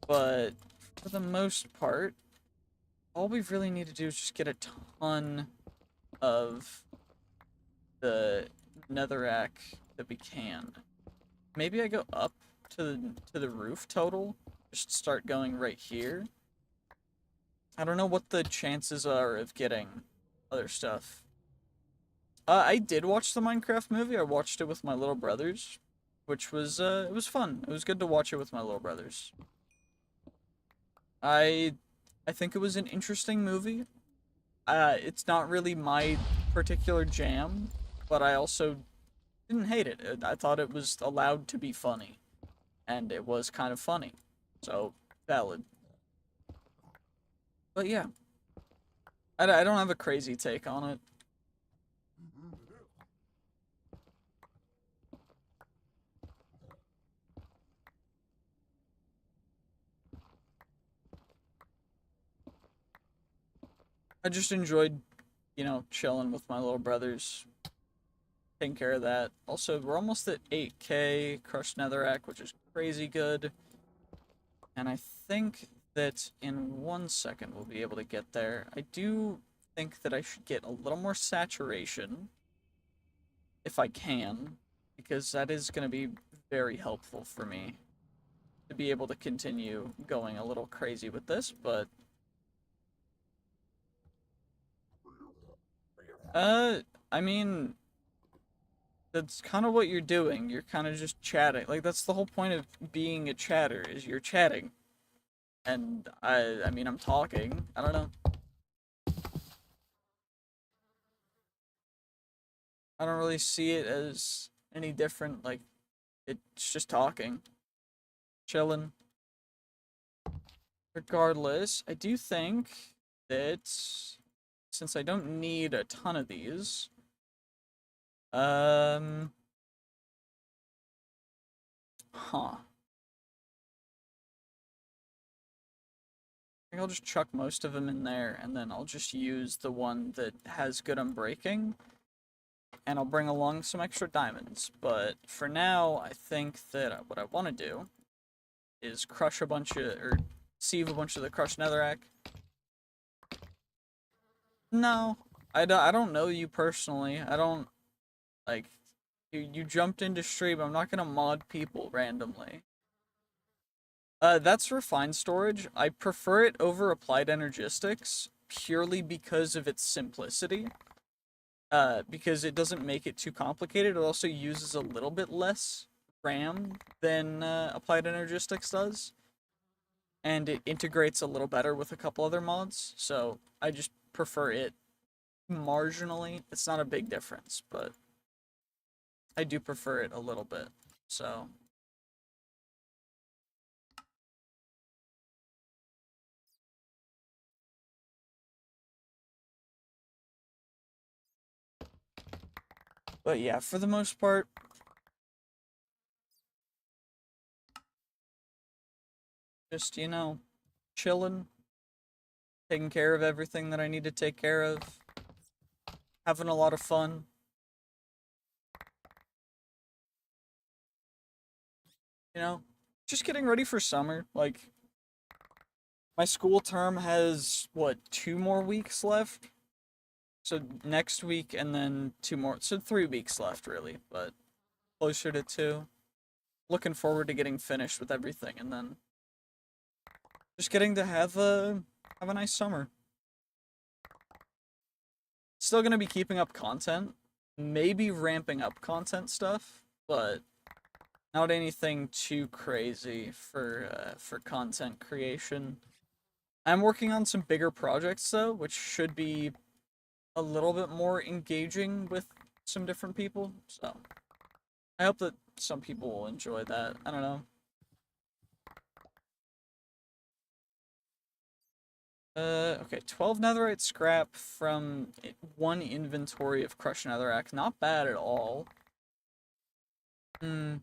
But for the most part, all we really need to do is just get a ton of the netherrack that we can. Maybe I go up to the roof total. Just start going right here. I don't know what the chances are of getting other stuff. I did watch the Minecraft movie. I watched it with my little brothers, which was it was fun. It was good to watch it with my little brothers. I think it was an interesting movie. It's not really my particular jam, but I also didn't hate it. I thought it was allowed to be funny, and it was kind of funny, so valid. But yeah, I don't have a crazy take on it. I just enjoyed, you know, chilling with my little brothers, taking care of that. Also, we're almost at 8k crushed netherrack, which is crazy good. And I think that in 1 second we'll be able to get there. I do think that I should get a little more saturation, if I can, because that is going to be very helpful for me to be able to continue going a little crazy with this, but uh, I mean, that's kind of what you're doing. You're kind of just chatting. Like, that's the whole point of being a chatter, is you're chatting. And I mean, I'm talking. I don't know. I don't really see it as any different. Like, it's just talking, chilling. Regardless, I do think that since I don't need a ton of these, um, huh. I think I'll just chuck most of them in there, and then I'll just use the one that has good unbreaking, and I'll bring along some extra diamonds. But for now, I think that what I want to do is crush a bunch of, or sieve a bunch of the crushed netherrack. No, I don't know you personally. I don't, like, you jumped into stream. I'm not gonna mod people randomly. That's refined storage. I prefer it over applied energistics purely because of its simplicity. Because it doesn't make it too complicated. It also uses a little bit less RAM than applied energistics does, and it integrates a little better with a couple other mods. So I just prefer it marginally. It's not a big difference, but I do prefer it a little bit. So but yeah, for the most part, just, chilling, taking care of everything that I need to take care of, having a lot of fun. Just getting ready for summer. Like, my school term has, what, 2 more weeks left? So next week and then 2 more, so 3 weeks left, really, but closer to 2. Looking forward to getting finished with everything, and then just getting to have a nice summer. Still gonna be keeping up content, maybe ramping up content stuff, but not anything too crazy for content creation. I'm working on some bigger projects though, which should be a little bit more engaging with some different people. So I hope that some people will enjoy that. I don't know. Okay, 12 netherite scrap from 1 inventory of crushed netherrack. Not bad at all. Hmm.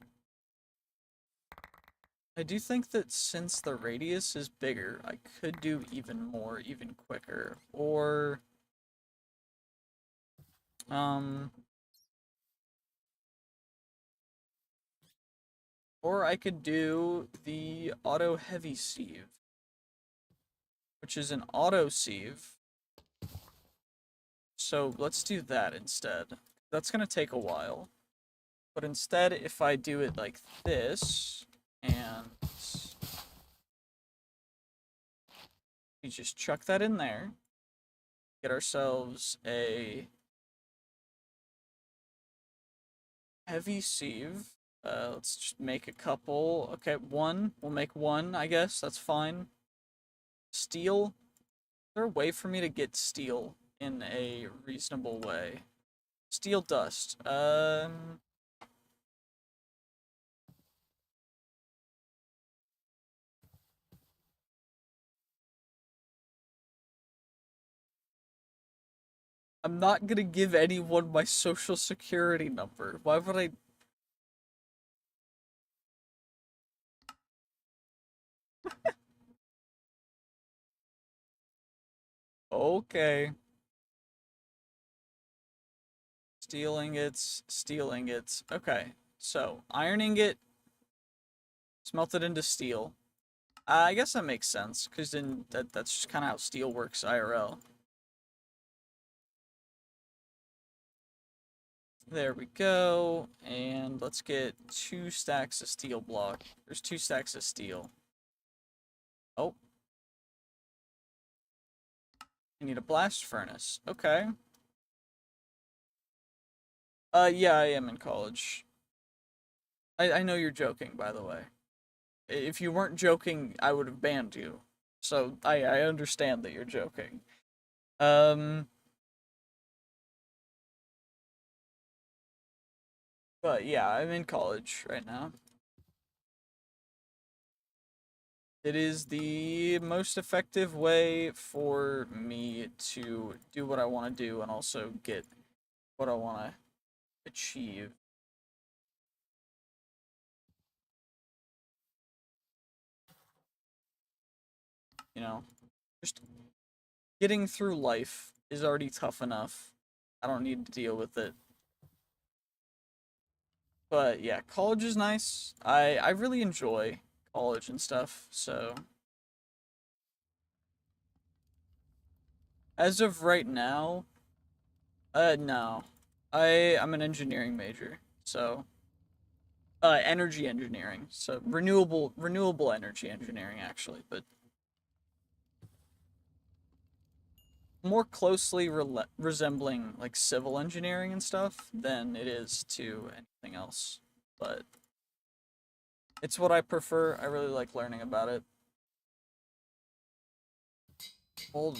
I do think that since the radius is bigger, I could do even more, even quicker. Um, or I could do the auto heavy sieve, which is an auto sieve. So let's do that instead. That's gonna take a while. But instead, if I do it like this, and we just chuck that in there, get ourselves a heavy sieve. Let's just make a couple. Okay, one. We'll make one, I guess. That's fine. Steel. Is there a way for me to get steel in a reasonable way? Steel dust. I'm not gonna give anyone my social security number. Why would I? Okay. Stealing it, stealing it. Okay. So, ironing it, smelt it into steel. I guess that makes sense, because then that's just kind of how steel works IRL. There we go. And let's get 2 stacks of steel block. There's 2 stacks of steel. Oh, I need a blast furnace. Okay. Yeah, I am in college. I know you're joking, by the way. If you weren't joking, I would have banned you. So I understand that you're joking. Um, but yeah, I'm in college right now. It is the most effective way for me to do what I want to do and also get what I want to achieve. You know, just getting through life is already tough enough. I don't need to deal with it. But yeah, college is nice. I really enjoy college and stuff. So as of right now, no. I'm an engineering major. So energy engineering. So renewable energy engineering actually, but more closely resembling like civil engineering and stuff than it is to anything else. But it's what I prefer. I really like learning about it. Hold.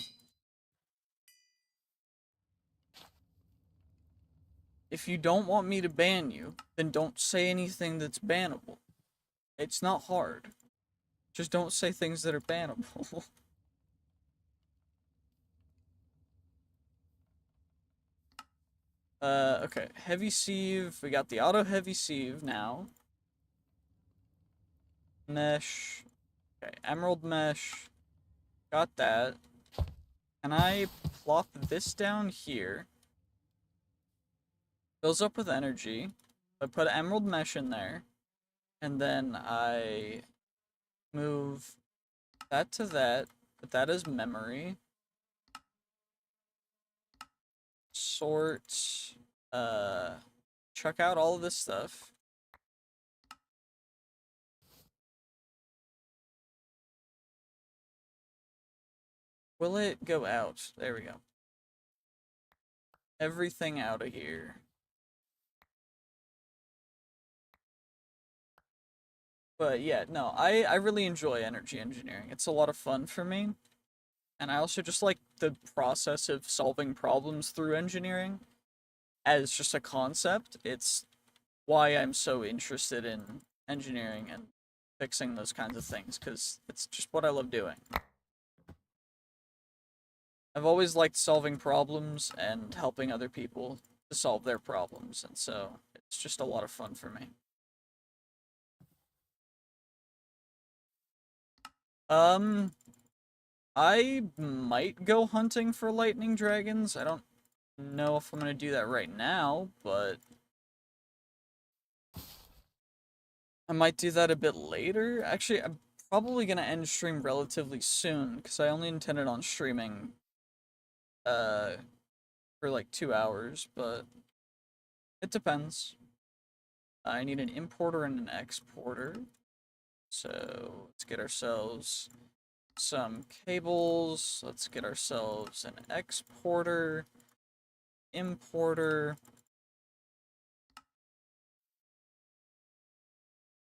If you don't want me to ban you, then don't say anything that's bannable. It's not hard. Just don't say things that are bannable. Okay. Heavy sieve. We got the auto heavy sieve now. Mesh. Okay, emerald mesh. Got that. Can I plop this down here? Fills up with energy. I put emerald mesh in there. And then I move that to that. Put that as memory. Sort. Check out all of this stuff. Will it go out? There we go. Everything out of here. But yeah, no, I really enjoy energy engineering. It's a lot of fun for me. And I also just like the process of solving problems through engineering as just a concept. It's why I'm so interested in engineering and fixing those kinds of things, because it's just what I love doing. I've always liked solving problems and helping other people to solve their problems, and so it's just a lot of fun for me. Um, I might go hunting for lightning dragons. I don't know if I'm gonna do that right now, but I might do that a bit later. Actually, I'm probably gonna end stream relatively soon because I only intended on streaming uh for like 2 hours, but it depends. I need an importer and an exporter. So let's get ourselves some cables. Let's get ourselves an exporter, importer,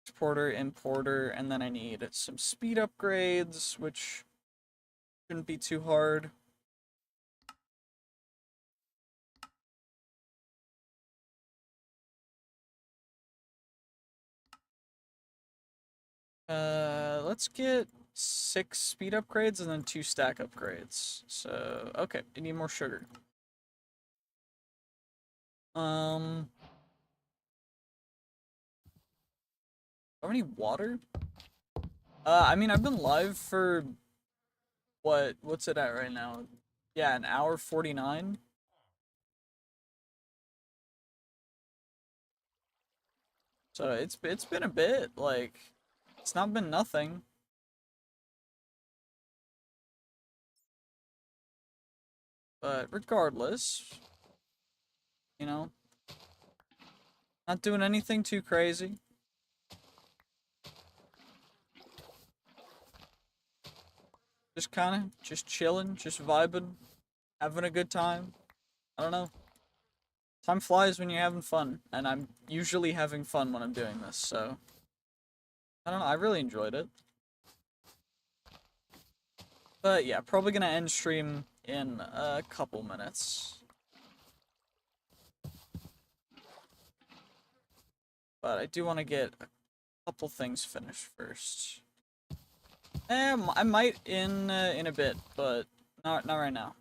exporter, importer, and then I need some speed upgrades, which shouldn't be too hard. Let's get 6 speed upgrades and then 2 stack upgrades. So, okay, I need more sugar. Um, do I need water? I mean, I've been live for what's it at right now? Yeah, an hour 49. So it's been a bit, like it's not been nothing. But regardless, you know, not doing anything too crazy. Just kind of just chilling, just vibing, having a good time. I don't know. Time flies when you're having fun, and I'm usually having fun when I'm doing this, so I don't know, I really enjoyed it. But yeah, probably gonna end stream in a couple minutes. But I do want to get a couple things finished first. I might in a bit, but not right now.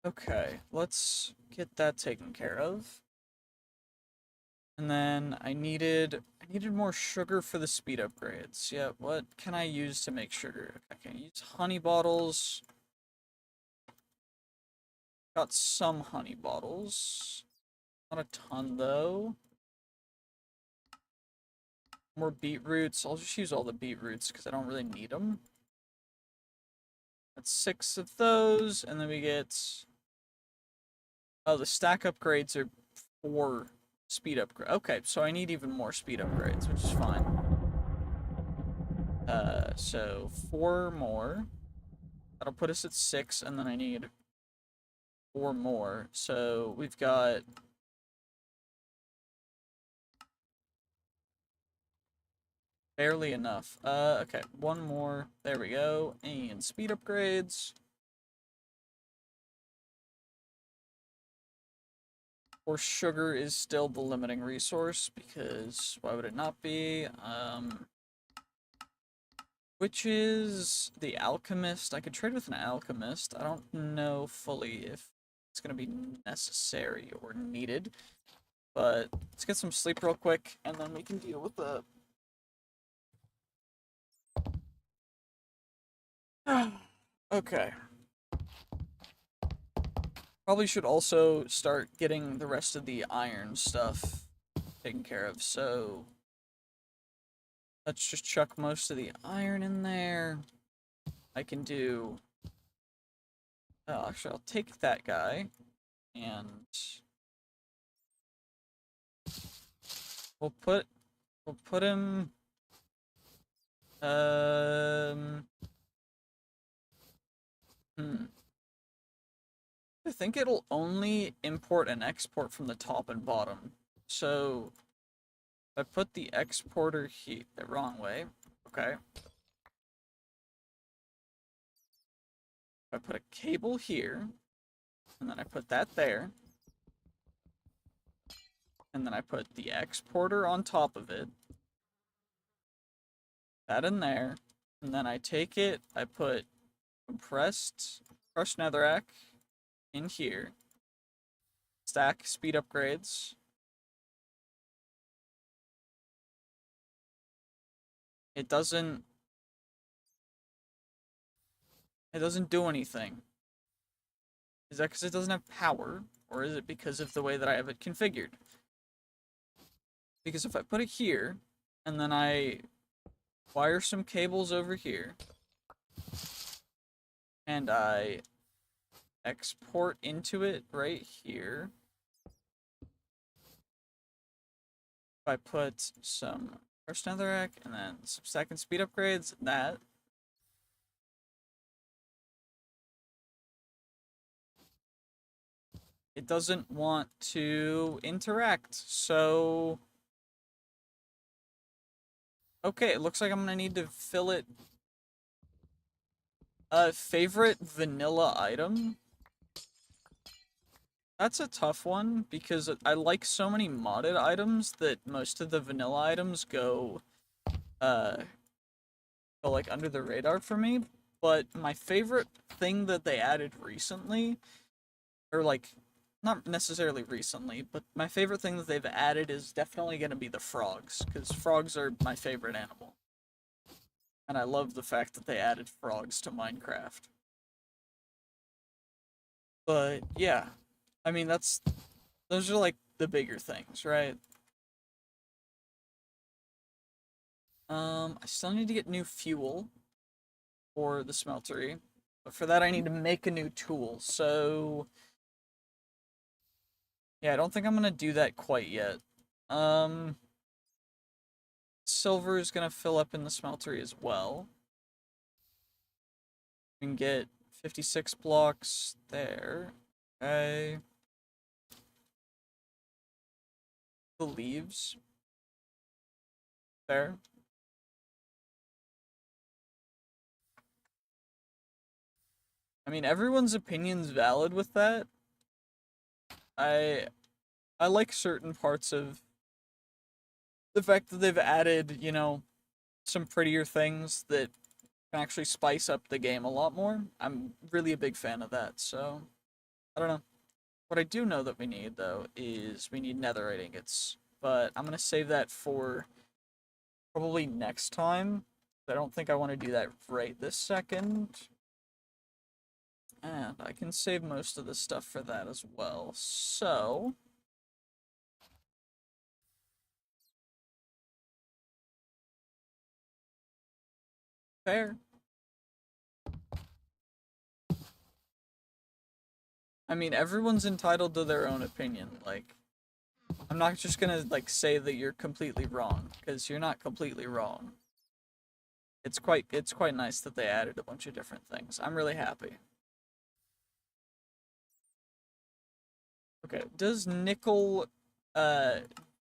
Okay, let's get that taken care of. And then I needed more sugar for the speed upgrades. Yeah, what can I use to make sugar? I can use honey bottles. Got some honey bottles. Not a ton though. More beetroots. I'll just use all the beetroots because I don't really need them. That's 6 of those, and then we get... Oh, the stack upgrades are 4 speed upgrade. Okay, so I need even more speed upgrades, which is fine. So 4 more. That'll put us at 6, and then I need 4 more. So we've got... barely enough. Okay, 1 more. There we go. And speed upgrades. Or sugar is still the limiting resource, because why would it not be? Which is the alchemist. I could trade with an alchemist. I don't know fully if it's going to be necessary or needed. But let's get some sleep real quick, and then we can deal with the... Okay. Probably should also start getting the rest of the iron stuff taken care of, so... Let's just chuck most of the iron in there. I can do... Oh, actually, I'll take that guy, and... We'll put him... I think it'll only import and export from the top and bottom. So, if I put the exporter here, the wrong way, okay. If I put a cable here, and then I put that there, and then I put the exporter on top of it, that in there, and then I take it, I put compressed crushed netherrack in here, stack speed upgrades, it doesn't do anything. Is that because it doesn't have power, or is it because of the way that I have it configured? Because if I put it here, and then I wire some cables over here, and I export into it right here, if I put some first netherrack, and then some second speed upgrades, that, it doesn't want to interact, so... Okay, it looks like I'm gonna need to fill it. Favorite vanilla item? That's a tough one, because I like so many modded items that most of the vanilla items go like under the radar for me. But my favorite thing that they added recently, or like, not necessarily recently, but my favorite thing that they've added is definitely gonna be the frogs, because frogs are my favorite animal. And I love the fact that they added frogs to Minecraft. But yeah, I mean those are like the bigger things, right? I still need to get new fuel for the smeltery, but for that I need to make a new tool. So yeah, I don't think I'm gonna do that quite yet. Um, Silver is gonna fill up in the smeltery as well. We can get 56 blocks there. Okay. The leaves. There. I mean, everyone's opinion's valid with that. I I like certain parts of the fact that they've added, you know, some prettier things that can actually spice up the game a lot more. I'm really a big fan of that, so I don't know. What I do know that we need, though, is we need netherite ingots. But I'm gonna save that for probably next time. I don't think I want to do that right this second. And I can save most of the stuff for that as well. So, fair. I mean, everyone's entitled to their own opinion. Like, I'm not just gonna like say that you're completely wrong, because you're not completely wrong. It's quite nice that they added a bunch of different things. I'm really happy. Okay, does nickel uh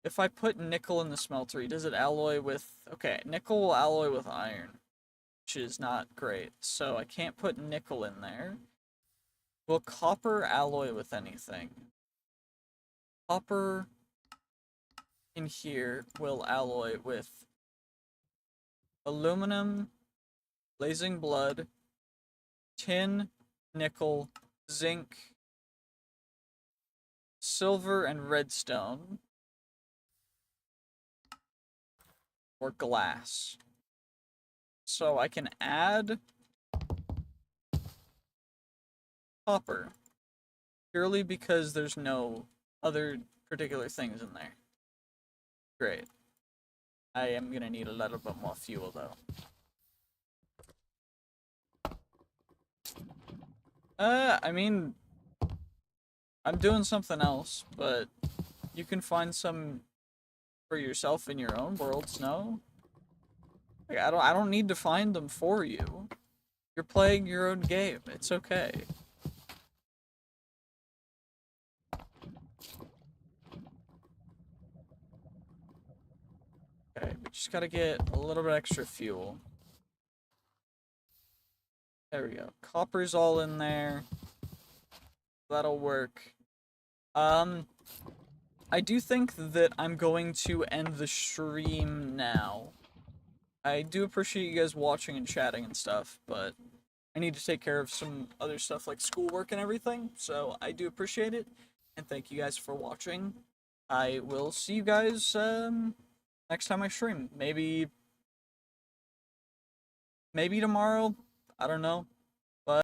if I put nickel in the smeltery, does it alloy with okay, nickel will alloy with iron, which is not great. So I can't put nickel in there. Will copper alloy with anything? Copper in here will alloy with aluminum, blazing blood, tin, nickel, zinc, silver, and redstone, or glass. So I can add copper purely because there's no other particular things in there. Great. I am gonna need a little bit more fuel though. I mean, I'm doing something else, but you can find some for yourself in your own worlds, no? Like, I don't need to find them for you. You're playing your own game. It's okay. Okay, we just gotta get a little bit extra fuel. There we go. Copper's all in there. That'll work. I do think that I'm going to end the stream now. I do appreciate you guys watching and chatting and stuff, but I need to take care of some other stuff like schoolwork and everything, so I do appreciate it, and thank you guys for watching. I will see you guys, next time I stream. Maybe tomorrow? I don't know.